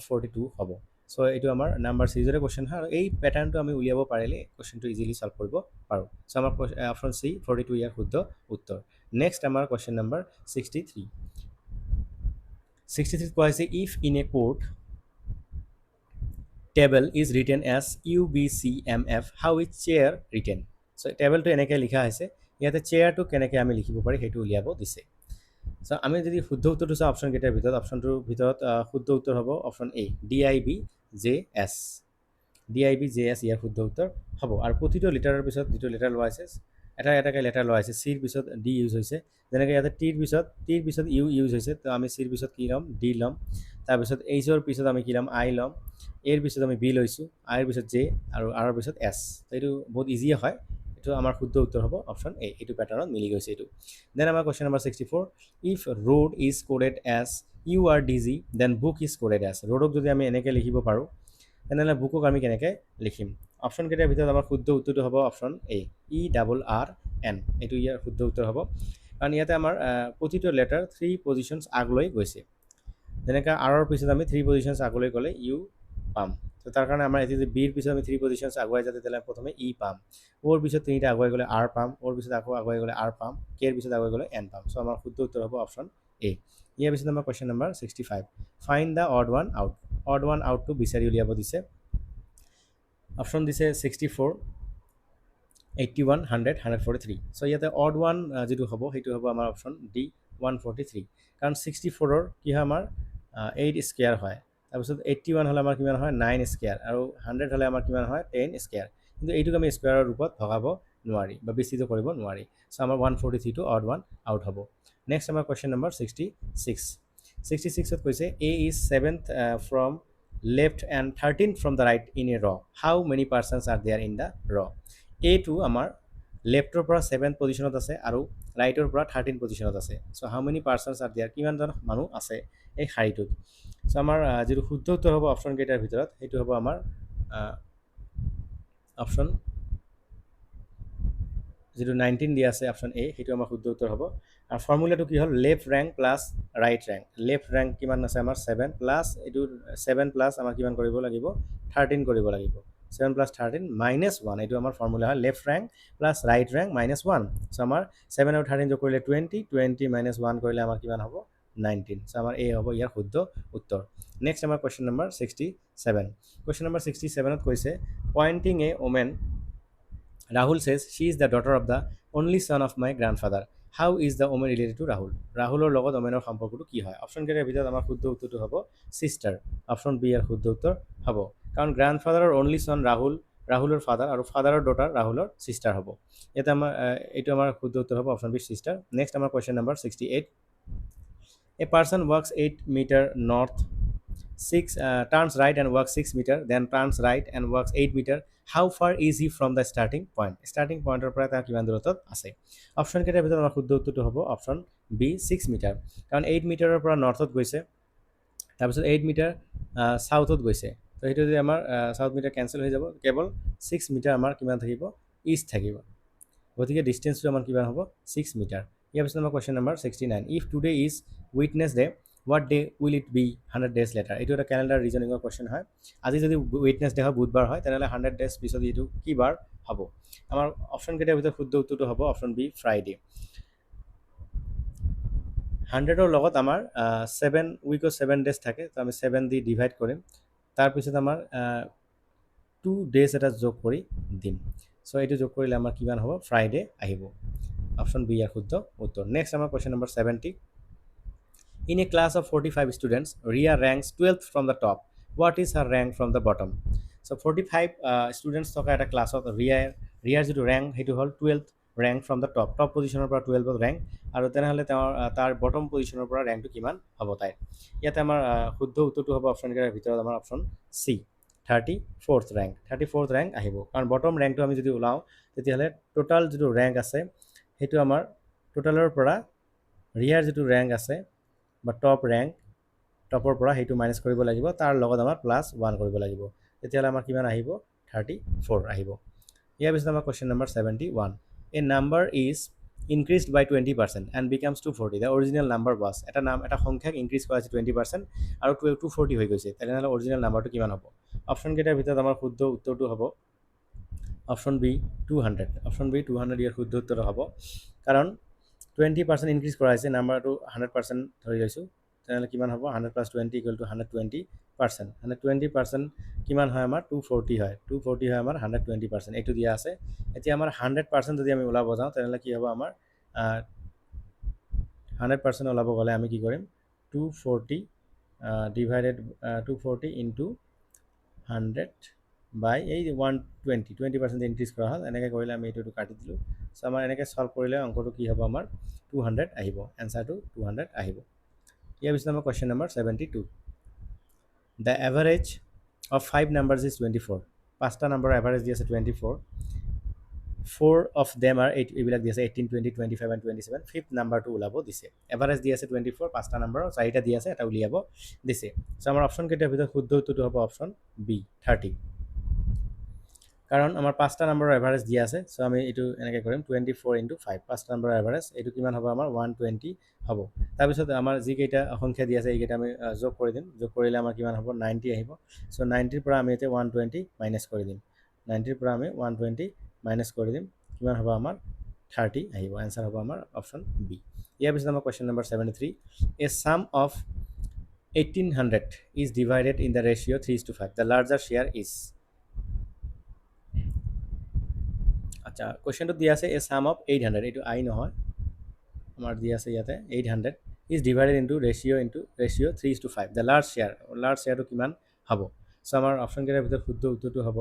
42 হ'ব সো এইটো আমাৰ নাম্বাৰ সিৰিজৰ কোৱেশ্চন হয় আৰু এই প্যাটাৰ্নটো আমি উলিয়াব পাৰিলে কোৱেশ্চনটো ইজিলি সলভ কৰিব পাৰো সো আমাৰ অপচন সি 42 ইয়াৰ শুদ্ধ উত্তৰ নেক্সট আমাৰ কোৱেশ্চন নম্বৰ 63 কোৱা হৈছে if in a court table is written as UBCMF how is chair written so table to এনেকৈ লিখা হৈছে ইয়াতে chair to কেনেকৈ আমি লিখিব পাৰি হেতু উলিয়াব দিছে সো আমি যদি শুদ্ধ উত্তৰটো চাও অপচন কেইটাৰ ভিতৰত অপচনটোৰ ভিতৰত শুদ্ধ উত্তৰ হ'ব অপচন এ DIBJS ইয়াৰ শুদ্ধ উত্তৰ হ'ব আৰু প্ৰতিটো লিটাৰৰ পিছত যেটো লিটাৰ লোৱা আছে এটাকে লেটাৰ লোৱা আছে সিৰ পিছত ডি ইউজ হৈছে যেনেকৈ ইয়াতে টিৰ পিছত ইউ ইউজ হৈছে তো আমি সিৰ পিছত কি ল'ম ডি ল'ম তাৰ পিছত এইচৰ পিছত আমি কি ল'ম আই ল'ম এৰ পিছত আমি বি লৈছো আইৰ পিছত জে আৰু আৰৰ পিছত এছ তো এইটো বহুত ইজি হয় এইটো আমাৰ শুদ্ধ উত্তৰ হ'ব অপচন এ এইটো প্যাটাৰ্নত মিলি গৈছে এইটো দেন আমাৰ question number 64 if road is coded as URDZ then book is coded as roadক যদি আমি এনেকৈ লিখিব পাৰো তেনেহলে বুকক আমি কেনেকৈ লিখিম অপচন কেইটাৰ ভিতৰত আমাৰ শুদ্ধ উত্তৰটো হ'ব অপচন এ ERRN এইটো ইয়াৰ শুদ্ধ উত্তৰ হ'ব কাৰণ ইয়াতে আমাৰ প্ৰতিটো লেটাৰ 3 পজিশনছ আগলৈ গৈছে যেনেকৈ আৰৰ পিছত আমি 3 পজিশনছ আগলৈ গ'লে ইউ পাম তো তাৰ কাৰণে আমাৰ এতি বিৰ পিছত আমি 3 পজিশনছ আগুৱাই যাতে তেলে প্ৰথমে ই পাম ওৰ পিছত 3টা আগুৱাই গ'লে আৰ পাম ওৰ পিছত আকৌ আগুৱাই গ'লে আৰ পাম কেৰ পিছত আগুৱাই গ'লে এন পাম সো আমাৰ শুদ্ধ উত্তৰ হ'ব অপচন এ ইয়াৰ পিছত আমাৰ question number 65 find da odd one out to বিচাৰি উলিয়াব দিছে অপচন দিছে 64 81 100 143 সো ইয়াতে অড ওৱান যেটো হ'ব হেতু হ'ব আমাৰ অপচন ডি 143 কাৰণ 64 ৰ কি হয় আমাৰ 8 স্কয়াৰ হয় তাৰপিছত 81 হলে আমাৰ কিমান হয় 9 স্কয়াৰ আৰু 100 হলে আমাৰ কিমান হয় 10 স্কয়াৰ কিন্তু এইটোক আমি স্কয়াৰৰ ৰূপত ভগাব নোৱাৰি বা বিস্তৃত কৰিব নোৱাৰি সো আমাৰ 143 টো অড ওৱান আউট হ'ব নেক্সট আমাৰ কোৱেশ্চন নম্বৰ 66 ত কৈছে A is 7th from left and 13th from the right in a row how many persons are there in the row A টো আমাৰ লেফটৰ পৰা 7th পজিশনত আছে আৰু ৰাইটৰ পৰা 13th পজিশনত আছে so how many persons are there কিমানজন মানুহ আছে এই শাৰীটোত সো আমাৰ যেটো শুদ্ধ উত্তৰ হ'ব অপচন কেইটাৰ ভিতৰত হেতু হ'ব আমাৰ অপচন যেটো 19 দিয়া আছে অপচন এ হেতু আমাৰ শুদ্ধ উত্তৰ হ'ব আৰু ফৰ্মুলাটো কি হ'ল left rank plus right rank left rank কিমান আছে আমাৰ 7 প্লাস এটো 7 প্লাস আমাৰ কিমান কৰিব লাগিব 13 কৰিব লাগিব 7 plus 13 minus 1 এইটো আমাৰ ফৰ্মুলা হয় left rank plus right rank minus 1 so আমাৰ 7 আৰু 13 যোগ কৰিলে 20 minus 1 কৰিলে আমাৰ কিমান হ'ব 19 সো আমাৰ এ হ'ব ইয়াৰ শুদ্ধ উত্তৰ নেক্সট আমাৰ কোৱেশ্চন নম্বৰ 67 কোৱেশ্চন নম্বৰ 67 ত কৈছে pointing A women Rahul says she is the daughter of the only son of my grandfather. How is the woman related to Rahul? Rahulor লগত ওমেনৰ সম্পৰ্কটো কি হয় অপচন কেইটাৰ ভিতৰত আমাৰ শুদ্ধ উত্তৰটো হ'ব সিস্টাৰ অপচন বি এৰ শুদ্ধ উত্তৰ হ'ব কাৰণ গ্ৰান্ডফাদাৰৰ অনলি সন ৰাহুলৰ ফাদাৰ আৰু ফাদাৰৰ ডটাৰ ৰাহুলৰ সিস্টাৰ হ'ব এটা আমাৰ এইটো আমাৰ শুদ্ধ উত্তৰ হ'ব অপচন বি সিস্টাৰ নেক্সট আমাৰ question number 68 A person walks 8 meter north 6 turns right and walks 6 meter then turns right and walks 8 meter how far is he from the starting pointer পৰা তা কিমান দূৰত্বত আছে অপচন কেইটাৰ ভিতৰত আমাৰ শুদ্ধ উত্তৰটো হ'ব অপচন বি 6 মিটাৰ কাৰণ 8 মিটাৰৰ পৰা নৰ্থত গৈছে তাৰপিছত 8 মিটাৰ সাউথত গৈছে তো হেতু যদি আমাৰ সাউথ মিটাৰ কেনসেল হৈ যাব কেৱল 6 মিটাৰ আমাৰ কিমান থাকিব ইষ্ট থাকিব গতিকে ডিসটেন্সটো আমাৰ কিমান হ'ব 6 মিটাৰ ইয়াৰ পিছত আমাৰ question number 69 if today is witness day what day will it be 100 days later এইটো এটা ক্যালেন্ডাৰ ৰিজনিংৰ কোৱেশ্চন হয় আজি যদি উইটনেছ ডে হয় বুধবাৰ হয় তেনেহলে 100 days পিছত এইটো কি বাৰ হ'ব আমাৰ অপচন কেইটাৰ ভিতৰত শুদ্ধ উত্তৰটো হ'ব অপচন বি ফ্ৰাইডে 100ৰ লগত আমাৰ 7 উইকৰ 7 ডেজ থাকে, তো আমি 7 দি ডিভাইড কৰিম, তাৰপিছত আমাৰ 2 ডেজ এটা যোগ কৰি দিম। চ' এইটো যোগ কৰিলে আমাৰ কিমান হ'ব, ফ্ৰাইডে আহিব। অপশ্যন বি ইয়াৰ শুদ্ধ উত্তৰ। নেক্সট আমাৰ question number 70। In a class of 45 students, Ria ranks 12th from the top. What is her rank from the bottom? So 45 students থকা এটা ক্লাছত ৰিয়াৰ যিটো ৰেংক সেইটো হ'ল 12th rank from the top পজিশ্যনৰ পৰা 12th ৰেংক, আৰু তেনেহ'লে তাৰ বটম পজিশ্যনৰ পৰা ৰেংকটো কিমান হ'ব তাইৰ। ইয়াতে আমাৰ শুদ্ধ উত্তৰটো হ'ব অপশ্যন কেইটাৰ ভিতৰত আমাৰ option C, 34th rank. 34th rank আহিব, কাৰণ বটম ৰেংকটো আমি যদি ওলাওঁ তেতিয়াহ'লে টোটাল যিটো ৰেংক আছে সেইটো আমাৰ টোটালৰ পৰা ৰিয়াৰ যিটো ৰেংক আছে বা টপ ৰেংক, টপৰ পৰা সেইটো মাইনাছ কৰিব লাগিব, তাৰ লগত আমাৰ +1 কৰিব লাগিব, তেতিয়াহ'লে আমাৰ কিমান আহিব, 34 আহিব। ইয়াৰ পিছত আমাৰ question number 71। A number is increased by 20% and becomes 240, the original number was. এটা সংখ্যাক ইনক্ৰিজ কৰা হৈছে 20% আৰু 240 হৈ গৈছে, তেনেহ'লে অৰিজিনেল নাম্বাৰটো কিমান হ'ব। অপশ্যন কেইটাৰ ভিতৰত আমাৰ শুদ্ধ উত্তৰটো হ'ব অপশ্যন বি 200। অপশ্যন বি 200 ইয়াৰ শুদ্ধ উত্তৰ হ'ব, কাৰণ 20% ইনক্ৰিজ কৰা হৈছে, নাম্বাৰটো 100% ধৰি লৈছোঁ, তেনেহ'লে কিমান হ'ব, 100 + 20 = 120%। 120% কিমান হয় আমাৰ, 240 হয়, 240 হয় আমাৰ 120%, এইটো দিয়া আছে। এতিয়া আমাৰ 100% যদি আমি ওলাব যাওঁ তেনেহ'লে কি হ'ব, আমাৰ 100% ওলাব গ'লে আমি কি কৰিম, 240 ডিভাইডেড 240 ইনটু 100 বাই এই 120, 20% ইনক্ৰিজ কৰা হ'ল, এনেকৈ কৰিলে আমি এইটো কাটি দিলোঁ। চ' আমাৰ এনেকৈ ছল্ভ কৰিলে অংকটো কি হ'ব, আমাৰ 200 আহিব, এনচাৰটো 200 আহিব। ইয়াৰ পিছত আমাৰ question number 72। The average of 5 numbers is 24। 5টা নাম্বাৰৰ এভাৰেজ দি আছে 24। 4 অফ দেম আৰ এইবিলাক দি আছে 18, 20, 25 and 27। 5th নাম্বাৰটো ওলাব দিছে, এভাৰেজ দি আছে 24, 5টা নাম্বাৰৰ 4টা দি আছে, এটা উলিয়াব দিছে। চ' আমাৰ অপশ্যন কেইটাৰ ভিতৰত শুদ্ধ উত্তৰটো হ'ব অপশ্যন বি 30, কাৰণ আমাৰ 5টা নাম্বাৰৰ এভাৰেজ দিয়া আছে। চ' আমি এইটো এনেকৈ কৰিম, 24 × 5, 5টা নাম্বাৰৰ এভাৰেজ, এইটো কিমান হ'ব, আমাৰ 120 হ'ব। তাৰপিছত আমাৰ যিকেইটা সংখ্যা দিয়া আছে এইকেইটা আমি যোগ কৰি দিম, যোগ কৰিলে আমাৰ কিমান হ'ব, 90 আহিব। চ' 90ৰ পৰা আমি এতিয়া 120 মাইনাছ কৰি দিম, 90ৰ পৰা আমি 120 মাইনাছ কৰি দিম, কিমান হ'ব, আমাৰ 30 আহিব, এনচাৰ হ'ব আমাৰ অপশ্যন বি। ইয়াৰ পিছত আমাৰ question number 73। A sum of 1800 is divided in the ratio' 3:5, the larger share is. আচ্ছা, কুৱেশ্যনটো দিয়া আছে এ ছাম অফ 800, এইটো আই নহয়, আমাৰ দিয়া আছে ইয়াতে 800 is divided into ratio' 3:5, the large শ্বেয়াৰটো কিমান হ'ব। চ' আমাৰ অপশ্যন কেইটাৰ ভিতৰত শুদ্ধ উত্তৰটো হ'ব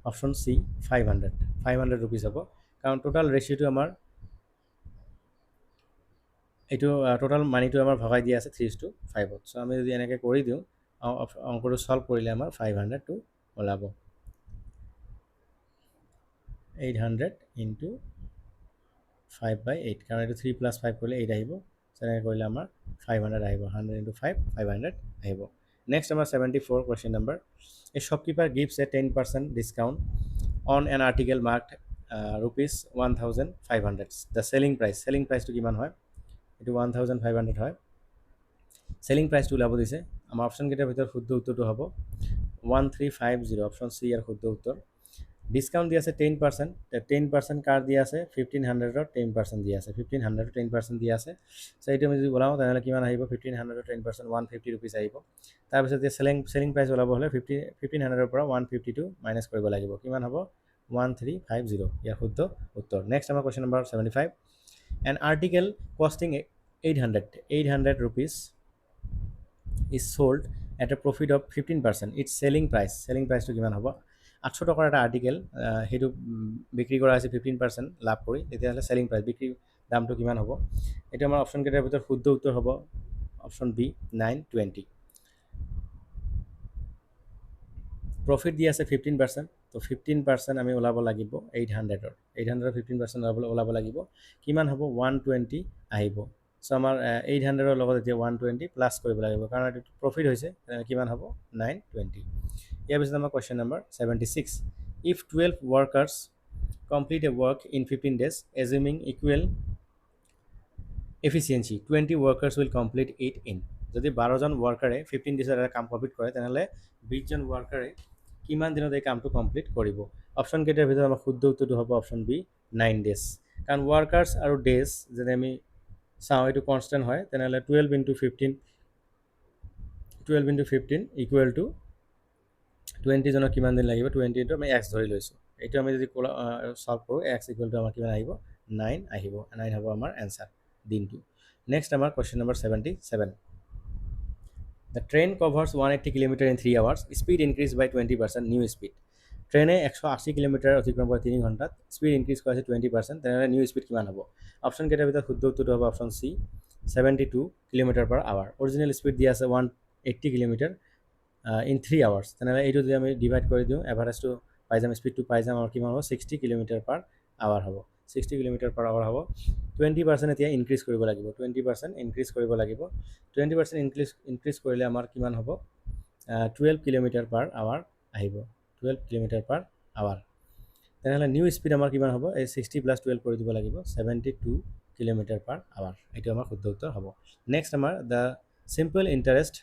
অপশ্যন চি 500 ৰুপিজ হ'ব, কাৰণ টোটাল ৰেচিঅ'টো আমাৰ এইটো টোটাল মানিটো আমাৰ ভগাই দিয়া আছে 3:5। চ' আমি যদি এনেকৈ কৰি দিওঁ, অংকটো ছল্ভ কৰিলে আমাৰ 500টো ওলাব। 800 ইনটু 5/8, কাৰণ এইটো 3 + 5 কৰিলে 8 আহিব, তেনেকৈ কৰিলে আমাৰ 500 আহিব, 100 × 5, 500 আহিব। নেক্সট আমাৰ 74 question number. A shopkeeper gives A 10% discount on an article marked ₹1500। The selling প্ৰাইচটো কিমান হয়, এইটো 1500 হয়। চেলিং প্ৰাইচটো ওলাব দিছে, আমাৰ অপশ্যন কেইটাৰ ভিতৰত শুদ্ধ উত্তৰটো হ'ব 1350, অপশ্যন চি ইয়াৰ শুদ্ধ উত্তৰ। ডিছকাউণ্ট দি আছে 10%, 10% কাৰ দিয়া আছে, 1500ৰ 10% দিয়া আছে, 1500ৰ 10% দিয়া আছে। চ' এইটো আমি যদি ওলাওঁ তেনেহ'লে কিমান আহিব, 1500ৰ 10%, 150 ৰুপিজ আহিব। তাৰপিছত এতিয়া চেলিং প্ৰাইচ ওলাব হ'লে 1500ৰ পৰা 152 মাইনাছ কৰিব লাগিব, কিমান হ'ব, 1350, ইয়াৰ শুদ্ধ উত্তৰ। নেক্সট আমাৰ question number 75। An article costing 800 rupees is sold at a profit of 15%, its চেলিংটো কিমান হ'ব। 800 টকাৰ এটা আৰ্টিকেল, সেইটো বিক্ৰী কৰা হৈছে 15% লাভ কৰি, তেতিয়াহ'লে চেলিং প্ৰাইচ, বিক্ৰী দামটো কিমান হ'ব। এইটো আমাৰ অপশ্যন কেইটাৰ ভিতৰত শুদ্ধ উত্তৰ হ'ব অপশ্যন বি 920। প্ৰফিট দি আছে 15%, তো 15% আমি ওলাব লাগিব 800ৰ 15% ওলাব লাগিব, কিমান হ'ব, 120 আহিব। চ' আমাৰ 800ৰ লগত এতিয়া 120 প্লাছ কৰিব লাগিব, কাৰণ এইটো প্ৰফিট হৈছে, কিমান হ'ব, 920। ইয়াৰ পিছত আমাৰ question number 76। If 12 workers complete a work in 15 days, assuming equal efficiency, 20 workers will complete it in. যদি 12জন ৱৰ্কাৰে 15 days এটা কাম কমপ্লিট কৰে, তেনেহ'লে 20জন ৱৰ্কাৰে কিমান দিনত এই কামটো কমপ্লিট কৰিব। অপশ্যন কেইটাৰ ভিতৰত আমাৰ শুদ্ধ উত্তৰটো হ'ব অপশ্যন বি 9 days, কাৰণ ৱৰ্কাৰ্ছ আৰু ডেজ যদি আমি চাওঁ এইটো কনষ্টেণ্ট হয় তেনেহ'লে 12 ইণ্টু 15 ইকুৱেল টু 20 জনক কিমান দিন লাগিব 20 ইণ্টু আমি এক্স ধৰি লৈছোঁ এইটো আমি যদি চল্ভ কৰোঁ এক্স ইকুৱেল টু আমাৰ কিমান আহিব 9 আহিব 9 হ'ব আমাৰ এনচাৰ দিনটো নেক্সট আমাৰ question number 77 The train covers 180 km in 3 hours. Speed increased by 20%. New speed. ট্ৰেইনে 180 kilometre অতিক্ৰম কৰে 3 ঘণ্টাত স্পীড ইনক্ৰিজ কৰিছে 20%, তেনেহ'লে নিউ স্পীড কিমান হ'ব? অপশ্যন কেইটাৰ ভিতৰত শুদ্ধ উত্তৰটো হ'ব option C 72 kilometre per hour. Original speed দিয়া আছে 180 কিলোমিটাৰ ইন 3 আৱাৰ্ছ, তেনেহ'লে এইটো যদি আমি ডিভাইড কৰি দিওঁ এভাৰেজটো পাই যাম, স্পীডটো পাই যাম, আমাৰ কিমান হ'ব 60 কিলোমিটাৰ পাৰ আৱাৰ হ'ব। 60 কিলোমিটাৰ পাৰ আৱাৰ হ'ব। 20% এতিয়া ইনক্ৰিজ কৰিব লাগিব, 20% ইনক্ৰিজ কৰিব লাগিব। 20% ইনক্ৰিজ কৰিলে আমাৰ কিমান হ'ব 12 কিলোমিটাৰ পাৰ আৱাৰ আহিব, 12 কিলোমিটাৰ পাৰ আৱাৰ। তেনেহ'লে নিউ স্পীড আমাৰ কিমান হ'ব এই 60 + 12 কৰি দিব লাগিব 72 কিলোমিটাৰ পাৰ আৱাৰ, এইটো আমাৰ শুদ্ধ উত্তৰ হ'ব। নেক্সট আমাৰ the simple interest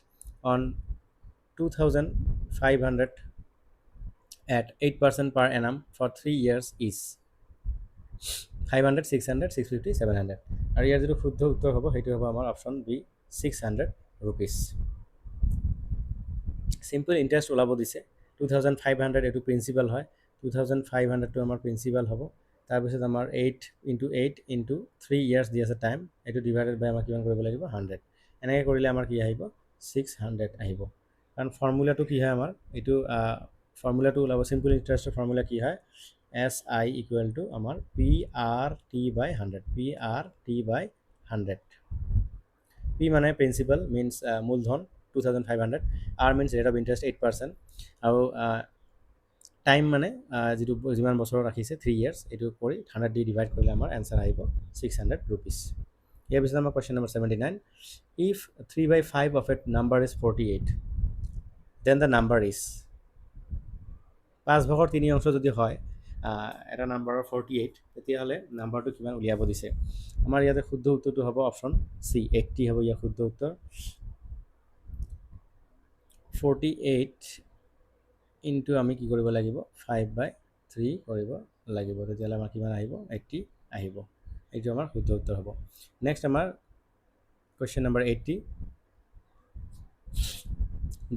on 2500 at 8% per annum for 3 years is 500, 600, 650, 700, আৰু ইয়াৰ যিটো শুদ্ধ উত্তৰ হ'ব সেইটো হ'ব আমাৰ option B 600 rupees। Simple interest ওলাব দিছে 2500, এইটো প্ৰিন্সিপাল হয়, 2500টো আমাৰ প্ৰিন্সিপাল হ'ব। তাৰপিছত আমাৰ 8 × 3 ইয়াৰ্ছ দি আছে টাইম, এইটো ডিভাইডেড বাই আমাৰ কিমান কৰিব লাগিব 100, এনেকৈ কৰিলে আমাৰ কি আহিব 600 আহিব। কাৰণ ফৰ্মুলাটো কি হয় আমাৰ এইটো ফৰ্মুলাটো ওলাব, চিম্পল ইণ্টাৰেষ্টৰ ফৰ্মুলা কি হয় SI ইকুৱেল টু আমাৰ PRT/100, PRT/100। P মানে প্ৰিন্সিপাল মিনছ মূলধন 2500, R means rate of interest 8%, আৰু টাইম মানে যিটো যিমান বছৰত ৰাখিছে 3 years, এইটো কৰি 100 দি ডিভাইড কৰিলে আমাৰ এনচাৰ আহিব 600 rupees। ইয়াৰ পিছত আমাৰ question number 79, if 3/5 of a number is 48, then the number is 5/3 যদি হয় এটা নাম্বাৰৰ 48, তেতিয়াহ'লে নাম্বাৰটো কিমান উলিয়াব দিছে। আমাৰ ইয়াতে শুদ্ধ উত্তৰটো হ'ব অপশ্যন চি 80 হ'ব ইয়াৰ শুদ্ধ উত্তৰ। 48 ইনটু আমি কি কৰিব লাগিব 5/3 কৰিব লাগিব, তেতিয়াহ'লে আমাৰ কিমান আহিব 80 আহিব, এইটো আমাৰ শুদ্ধ উত্তৰ হ'ব। নেক্সট আমাৰ question number 80,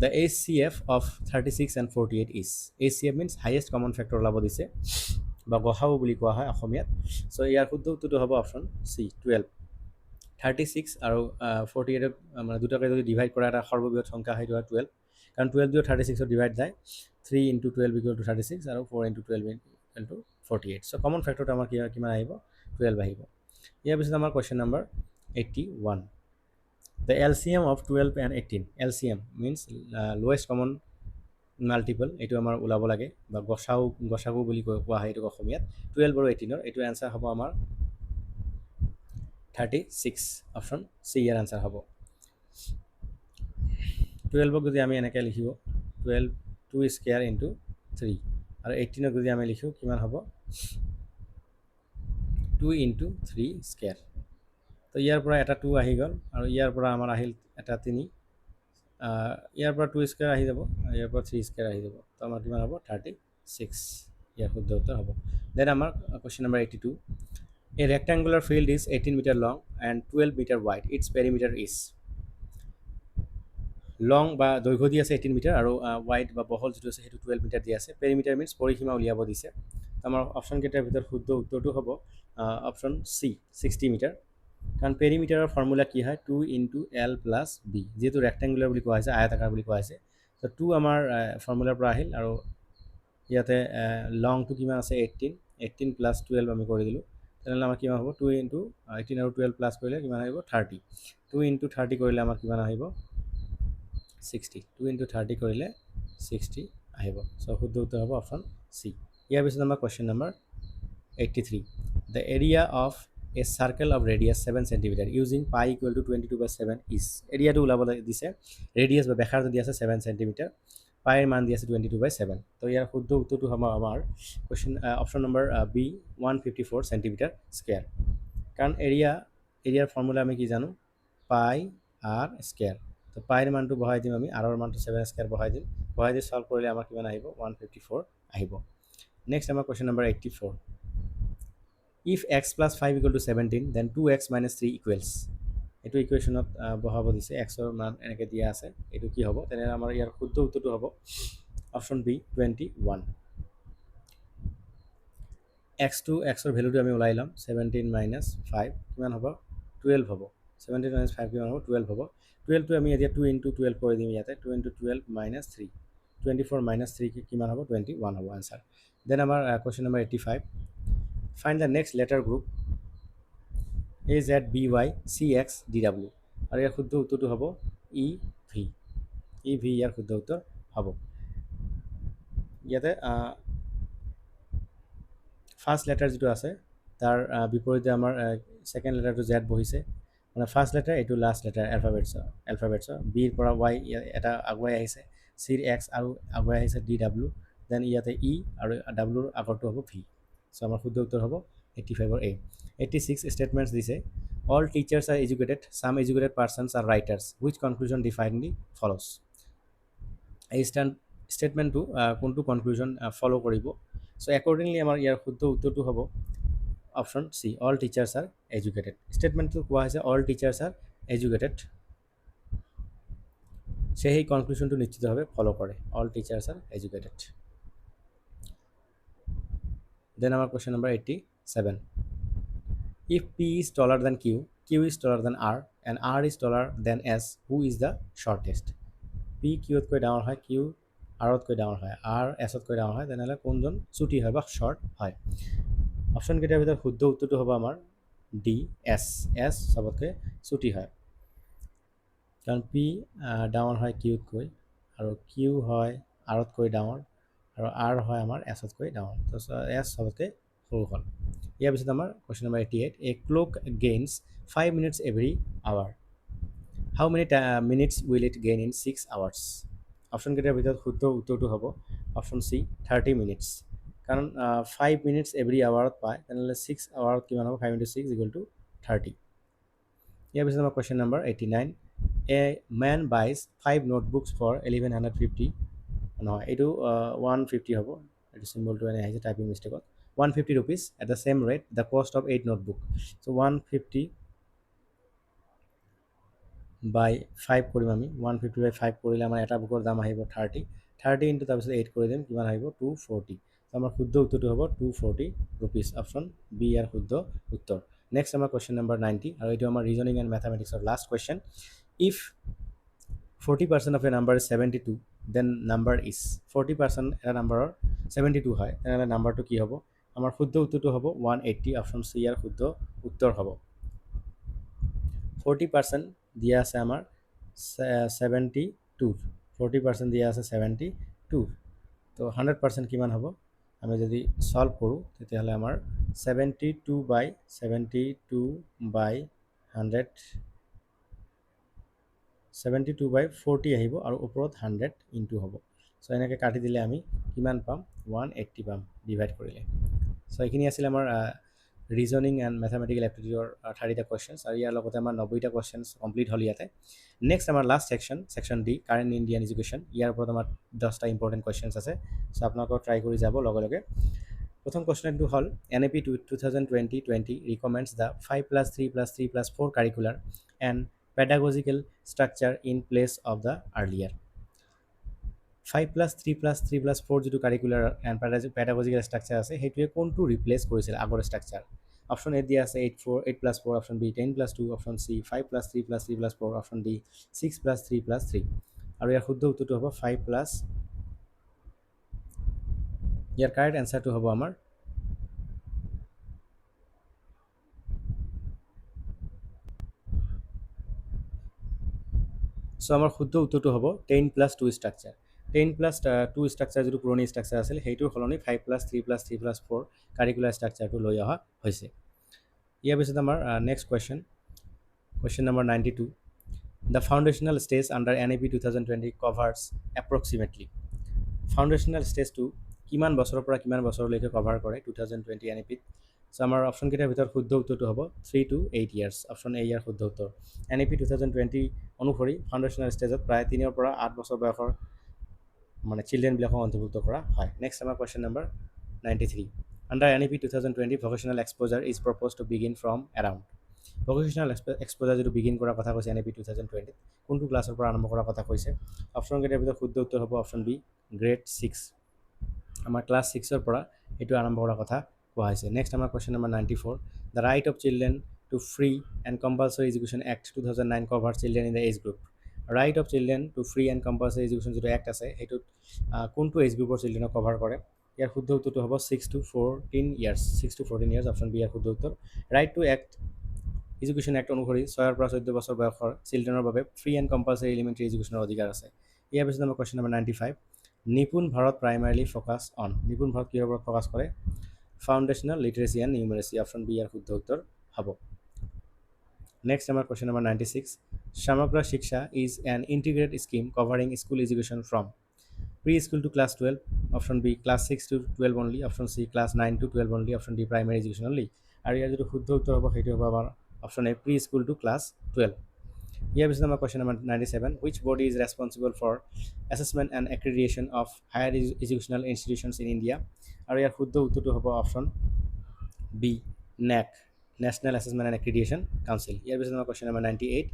The HCF of 36 and 48 is, HCF means highest common factor ওলাব দিছে বা গসাউ বুলি কোৱা হয় অসমীয়াত। চ' ইয়াৰ শুদ্ধ উত্তৰটো হ'ব অপশ্যন চি 12। 36 আৰু 48 মানে দুটাকে যদি ডিভাইড কৰা এটা সৰ্ববৃহৎ সংখ্যা সেইটো হয় 12, কাৰণ 12 দিও 36 ডিভাইড যায়, 3 × 12 ইকুৱেল টু 36 আৰু 4 × 12 ইকুৱেল টু 48। চ' কমন ফেক্টৰটো আমাৰ কিমান আহিব 12 আহিব। ইয়াৰ পিছত আমাৰ question number 81, The LCM of 12 and 18, LCM means lowest common multiple, এইটো আমাৰ ওলাব লাগে বা গসাগু বুলি কোৱা হয় এইটো অসমীয়াত। 12 আৰু 18ৰ এইটো এনচাৰ হ'ব আমাৰ 36, অপশ্যন চি ইয়াৰ আনচাৰ হ'ব। 12ক যদি আমি এনেকৈ লিখিব 12 2 স্কোৱাৰ ইনটু 3, আৰু 18ক যদি আমি লিখোঁ কিমান হ'ব 2 × 3 স্কোৱাৰ। তো ইয়াৰ পৰা এটা 2 আহি গ'ল, আৰু ইয়াৰ পৰা আমাৰ আহিল এটা 3, ইয়াৰ পৰা 2 স্কোৱাৰ আহি যাব, আৰু ইয়াৰ পৰা 3 স্কোৱাৰ আহি যাব, তো আমাৰ কিমান হ'ব 36, ইয়াৰ শুদ্ধ উত্তৰ হ'ব। দেন আমাৰ question number 82, A rectangular field is 18 meter long and 12 meter wide. Its perimeter is, লং বা দৈৰ্ঘ্য দি আছে 18 মিটাৰ আৰু ৱাইড বা বহল যিটো আছে সেইটো 12 মিটাৰ দি আছে। পেৰিমিটাৰ মিনছ পৰিসীমা উলিয়াব দিছে। আমাৰ অপশ্যন কেইটাৰ ভিতৰত শুদ্ধ উত্তৰটো হ'ব অপশ্যন চি 60 মিটাৰ, কাৰণ পেৰিমিটাৰৰ ফৰ্মুলা কি হয় 2 × L + B, যিহেতু ৰেক্টেংগুলাৰ বুলি কোৱা হৈছে, আয়তাকাৰ বুলি কোৱা হৈছে, তো 2 আমাৰ ফৰ্মুলাৰ পৰা আহিল, আৰু ইয়াতে লংটো কিমান আছে 18 + 12 আমি কৰি দিলোঁ, তেনেহ'লে আমাৰ কিমান হ'ব 2 × 18 আৰু 12 প্লাছ কৰিলে কিমান আহিব 30, 2 × 30 কৰিলে আমাৰ কিমান আহিব 60, 2 × 30 কৰিলে 60 আহিব। চ' শুদ্ধ উত্তৰ হ'ব অপশ্যন চি। ইয়াৰ পিছত আমাৰ question number 83, The area of a circle of radius 7 cm using pi equal to 22/7 is, এৰিয়াটো ওলাব দিছে, ৰেডিয়াছ বা ব্যাসাৰ্ধ দি আছে 7 cm, পাইৰ মান দি আছে 22/7, তো ইয়াৰ শুদ্ধ উত্তৰটো হ'ব আমাৰ question option number B 154 cm², কাৰণ এৰিয়াৰ ফৰ্মুলা আমি কি জানো πr², তো পাইৰ মানটো বহাই দিম আমি, আৰৰ মানটো 7² বহাই দিম, বহাই দি সলভ কৰিলে আমাৰ কিমান আহিব 154 আহিব। নেক্সট আমাৰ question number 84, If x + 5 = 17, then 2x - 3 equals, এইটো ইকুৱেশ্যনত বহাব দিছে এক্সৰ মান এনেকৈ দিয়া আছে এইটো কি হ'ব তেনেহ'লে আমাৰ ইয়াৰ শুদ্ধ উত্তৰটো হ'ব অপশ্যন বি 21 এক্সৰ ভেলুটো আমি ওলাই ল'ম 17 মাইনাছ 5 কিমান হ'ব 12 হ'ব 17 মাইনাছ 5 কিমান হ'ব 12 হ'ব 12টো আমি এতিয়া 2 ইনটু 12 কৰি দিম ইয়াতে 2 ইনটু 12 মাইনাছ 3 24 মাইনাছ 3 কিমান হ'ব 21 হ'ব আনচাৰ দেন আমাৰ question number 85 find the next letter group AZBYCXDW আৰু ইয়াৰ শুদ্ধ উত্তৰটো হ'ব EV ইয়াৰ শুদ্ধ উত্তৰ হ'ব ইয়াতে ফাৰ্ষ্ট লেটাৰ যিটো আছে তাৰ বিপৰীতে আমাৰ ছেকেণ্ড লেটাৰটো জেড বহিছে মানে ফাৰ্ষ্ট লেটাৰ এইটো লাষ্ট লেটাৰ এলফাবেটছৰ বিৰ পৰা ৱাই এটা আগুৱাই আহিছে চিৰ এক্স আৰু আগুৱাই আহিছে DW দেন ইয়াতে ই আৰু ডাব্লুৰ আগৰটো হ'ব ভি চ' আমাৰ শুদ্ধ উত্তৰ হ'ব 85ৰ A 86 ষ্টেটমেণ্টছ দিছে all teachers are educated some educated persons are writers which conclusion definitely follows এই ষ্টেটমেণ্টটো কোনটো কনক্লুজন ফ'ল' কৰিব চ' একৰ্ডিংলি আমাৰ ইয়াৰ শুদ্ধ উত্তৰটো হ'ব option C all teachers are educated ষ্টেটমেণ্টটো কোৱা হৈছে অল টিচাৰ্ছ আৰ এডুকেটেড সেই কনক্লুশ্যনটো নিশ্চিতভাৱে ফ'ল' কৰে all teachers are educated then আমাৰ question number 87 if P is taller than Q, Q is taller than R, and R is taller than S, who is the shortest? P Qতকৈ ডাঙৰ হয়, Q Rতকৈ ডাঙৰ হয়, R Sতকৈ ডাঙৰ হয়, তেনেহ'লে কোনজন চুটি হয় বা শ্বৰ্ট হয় অপশ্যনকেইটাৰ ভিতৰত শুদ্ধ উত্তৰটো হ'ব আমাৰ ডি এছ চবতকৈ চুটি হয় কাৰণ P ডাঙৰ হয় Qতকৈ আৰু Q হয় Rতকৈ ডাঙৰ আৰু R হয় আমাৰ Sতকৈ ডাঙৰ তো S চবতকৈ সৰু হ'ল ইয়াৰ পিছত আমাৰ question number 88 a clock gains 5 minutes every hour how many minutes will it gain in 6 hours অপশ্যনকেইটাৰ ভিতৰত শুদ্ধ উত্তৰটো হ'ব অপশ্যন চি 30 মিনিটছ কাৰণ 5 মিনিটছ এভৰি আৱাৰত পায় তেনেহ'লে 6 আৱাৰত কিমান হ'ব 5 ইনটু 6 ইকুৱেল টু 30 ইয়াৰ পিছত আমাৰ question number 89 a man buys 5 notebooks for 1150 নহয় এইটো 150 হ'ব এইটো চিম্বলটো এনে আহিছে টাইপিং মিষ্টেকত 150 rupees at the same rate the cost of 8 notebook so 150 by 5 কৰিম আমি 150 by 5 কৰিলে আমাৰ এটা বুকৰ দাম আহিব 30 ইনটু তাৰপিছত 8 কৰি দিম কিমান আহিব 240 তো আমাৰ শুদ্ধ উত্তৰটো হ'ব 240 rupees অপশ্যন বি ইয়াৰ শুদ্ধ উত্তৰ নেক্সট আমাৰ কুৱেশ্যন নম্বৰ 90 আৰু এইটো আমাৰ ৰিজনিং এণ্ড মেথামেটিক্সৰ last question if 40% of a number is 72 then number is 40% এটা নাম্বাৰৰ 72 হয় তেনেহ'লে নাম্বাৰটো কি হ'ব আমাৰ শুদ্ধ উত্তৰটো হ'ব 180 অপশ্যন চি ইয়াৰ শুদ্ধ উত্তৰ হ'ব 40% দিয়া আছে আমাৰ 72 40% দিয়া আছে 72 তো 100% কিমান হ'ব আমি যদি সলভ কৰোঁ তেতিয়াহ'লে আমাৰ 72 by 100 72 by 40 আহিব আৰু ওপৰত 100 ইনটু হ'ব চ' এনেকৈ কাটি দিলে আমি কিমান পাম 180 পাম ডিভাইড কৰিলে চ' এইখিনি আছিল আমাৰ ৰিজনিং এণ্ড মেথামেটিকেল এপ্টিটিউডৰ 30টা কুৱেশ্যনছ আৰু ইয়াৰ লগতে আমাৰ 90টা কুৱেশ্যনছ কমপ্লিট হ'ল ইয়াতে নেক্সট আমাৰ last section D current Indian education ইয়াৰ ওপৰত আমাৰ 10টা ইম্পৰ্টেণ্ট কুৱেশ্যনছ আছে চ' আপোনালোকক ট্ৰাই কৰি যাব লগে লগে প্ৰথম কুৱেশ্যনটো হ'ল NAP 2020 recommends the 5+3+3+4 curricular and pedagogical structure in place of the earlier 5+3+3+4 যিটো কাৰিকুলাৰ এণ্ড পেডাগজিকেল ষ্ট্ৰাকচাৰ আছে সেইটোৱে কোনটো ৰিপ্লেচ কৰিছিল আগৰ ষ্ট্ৰাকচাৰ অপশ্যন এ দিয়া আছে 8+4 option B 10+2 option C 5+3+3+4 option D 6+3+3 আৰু ইয়াৰ শুদ্ধ উত্তৰটো হ'ব 5+, ইয়াৰ কাৰেক্ট এনচাৰটো হ'ব আমাৰ চ' আমাৰ শুদ্ধ উত্তৰটো হ'ব 10+2 ষ্ট্ৰাকচাৰ 10+2 ষ্ট্ৰাকচাৰ যিটো পুৰণি ষ্ট্ৰাকচাৰ আছিল সেইটোৰ সলনি 5+3+3+4 কাৰিকুলাৰ ষ্ট্ৰাকচাৰটো লৈ অহা হৈছে ইয়াৰ পিছত আমাৰ next question number 92 the foundational stage under NAP 2020 covers approximately foundational ষ্টেজটো কিমান বছৰৰ পৰা কিমান বছৰলৈকে কভাৰ কৰে 2020 NAPত চ' আমাৰ অপশ্যনকেইটাৰ ভিতৰত শুদ্ধ উত্তৰটো হ'ব 3 to 8 years অপশ্যন এ ইয়াৰ শুদ্ধ উত্তৰ NAP 2020 অনুসৰি ফাউণ্ডেশ্যনেল ষ্টেজত প্ৰায় 3 পৰা 8 বছৰ বয়সৰ মানে চিলড্ৰেনবিলাকক অন্তৰ্ভুক্ত কৰা হয় নেক্সট আমাৰ question number 93 under NAP 2020 vocational exposure is propose to begin from around vocational exposure যিটো বিগিন কৰাৰ কথা কৈছে NEP 2020 কোনটো ক্লাছৰ পৰা আৰম্ভ কৰাৰ কথা কৈছে অপশ্যনকেইটাৰ ভিতৰত শুদ্ধ উত্তৰ হ'ব অপশ্যন বি গ্ৰেড 6 আমাৰ ক্লাছ 6ৰ পৰা এইটো আৰম্ভ কৰাৰ কথা কোৱা হৈছে নেক্সট আমাৰ question number 94 the right of children to free and compulsory education act 2009 cover children in the age group right of children to free and compulsory education যিটো এক্ট আছে সেইটোত কোনটো এজ গ্ৰুপৰ চিলড্ৰেনক কভাৰ কৰে ইয়াৰ শুদ্ধ উত্তৰটো হ'ব 6 to 14 years 6 to 14 years option B ইয়াৰ শুদ্ধ উত্তৰ right to act education act অনুসৰি 6 পৰা 14 বছৰ বয়সৰ চিলড্ৰেনৰ বাবে ফ্ৰী এণ্ড কম্পালচৰি এলিমেণ্টাৰী এডুকেশ্যনৰ অধিকাৰ আছে ইয়াৰ পিছত আমাৰ কুৱেশ্যন নম্বৰ 95 নিপুণ ভাৰত প্ৰাইমাৰীলি ফ'কাছ অন নিপুণ ভাৰত কিহৰ ওপৰত ফ'কাছ কৰে foundational literacy and numeracy option B ইয়াৰ শুদ্ধ উত্তৰ হ'ব নেক্সট আমাৰ question number 96 Samagra Shiksha is an integrated scheme covering school education from pre school to class 12 option B class 6 to 12 only option C class 9 to 12 only option D primary education only আৰু ইয়াৰ যিটো শুদ্ধ উত্তৰ হ'ব সেইটো হ'ব আমাৰ option A pre school to class 12 ইয়াৰ পিছত আমাৰ question number 97 which body is responsible for assessment and accreditation of higher educational institutions in India আৰু ইয়াৰ শুদ্ধ উত্তৰটো হ'ব option B NAAC national assessment and accreditation council ইয়াৰ পিছত আমাৰ question number 98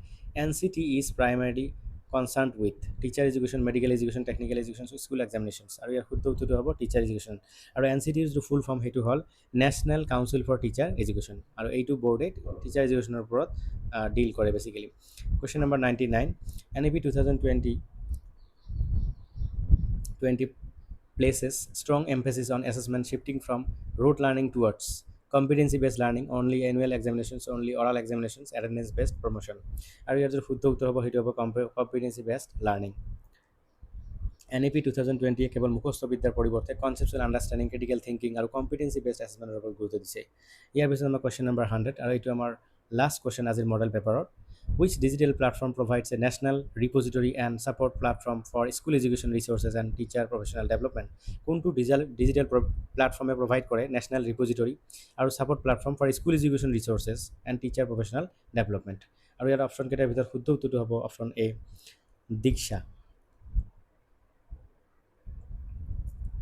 NCT is primarily concerned with teacher education medical education technical education school examinations আৰু ইয়াৰ শুদ্ধ উত্তৰটো হ'ব টিচাৰ এডুকেশ্যন আৰু NCTৰ যিটো ফুল ফৰ্ম সেইটো হ'ল national council for teacher education আৰু এইটো বৰ্ডে টিচাৰ এডুকেশ্যনৰ ওপৰত ডিল কৰে basically question number 99 NEP 2020 places strong emphasis on assessment shifting from rote learning towards competency based learning only annual examinations only oral examinations attendance based promotion আৰু ইয়াৰ যিটো শুদ্ধ উত্তৰ হ'ব সেইটো হ'ব competency based learning NEP 2020 কেৱল মুখস্থ বিদ্যাৰ পৰিৱৰ্তে কনচেপচুৱেল আণ্ডাৰষ্টেণ্ডিং ক্ৰিটিকেল থিংকিং আৰু কম্পিটেঞ্চি বেছড এছেছমেণ্টৰ ওপৰত গুৰুত্ব দিছে ইয়াৰ পিছত আমাৰ কুৱেশ্যন নম্বৰ 100 আৰু এইটো আমাৰ লাষ্ট কুৱেশ্যন আজিৰ মডেল পেপাৰত which digital platform provides a national repository and support platform for school education resources and teacher professional development কোনটো ডিজিটেল প্লেটফৰ্মে প্ৰভাইড কৰে নেশ্যনেল ৰিপজিটৰী আৰু support platform for school education resources and teacher professional development আৰু ইয়াৰ অপশ্যনকেইটাৰ ভিতৰত শুদ্ধ উত্তৰটো হ'ব option A Diksha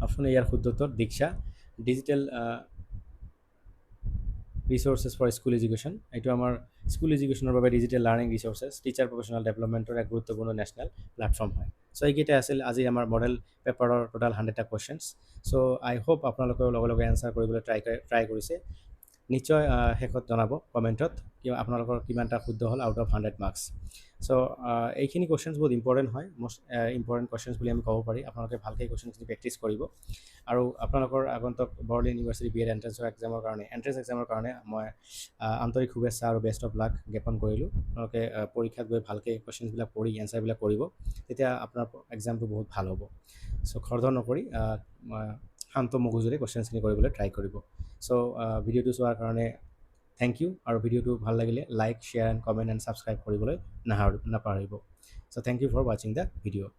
option A ইয়াৰ শুদ্ধ উত্তৰ DIKSHA digital resources for school education এইটো আমাৰ স্কুল এডুকেশ্যনৰ বাবে digital learning resources teacher professional ডেভেলপমেণ্টৰ এক গুৰুত্বপূৰ্ণ নেশ্যনেল প্লেটফৰ্ম হয় চ' এইকেইটা আছিল আজি আমাৰ মডেল পেপাৰৰ টোটেল 100টা কুৱেশ্যনছ চ' আই হোপ আপোনালোকেও লগে লগে এনচাৰ কৰিবলৈ ট্ৰাই কৰিছে নিশ্চয় শেষত জনাব কমেণ্টত আপোনালোকৰ কিমানটা শুদ্ধ হ'ল আউট অফ 100 মাৰ্কছ চ' এইখিনি কুৱেশ্যনছ বহুত ইম্পৰ্টেণ্ট হয় মষ্ট ইম্পৰ্টেণ্ট কুৱেশ্যনছ বুলি আমি ক'ব পাৰি আপোনালোকে ভালকৈ কুৱেশ্যনখিনি প্ৰেক্টিছ কৰিব আৰু আপোনালোকৰ আগন্তুক বড়োলেণ্ড ইউনিভাৰ্চিটি বি এড এণ্ট্ৰেঞ্চৰ এক্সামৰ কাৰণে মই আন্তৰিক শুভেচ্ছা আৰু বেষ্ট অফ লাক জ্ঞাপন কৰিলোঁ আপোনালোকে পৰীক্ষাত গৈ ভালকৈ কুৱেশ্যনছবিলাক পঢ়ি এনচাৰবিলাক কৰিব তেতিয়া আপোনাৰ এক্সামটো বহুত ভাল হ'ব চ' খৰধৰ নকৰি শান্ত মগজুৰে কুৱেশ্যনছখিনি কৰিবলৈ ট্ৰাই কৰিব চ' ভিডিঅ'টো চোৱাৰ কাৰণে থেংক ইউ আৰু ভিডিঅ'টো ভাল লাগিলে like share and comment and subscribe কৰিবলৈ নাপাহৰিব চ' থেংক ইউ ফৰ ৱাচিং দ্য ভিডিঅ'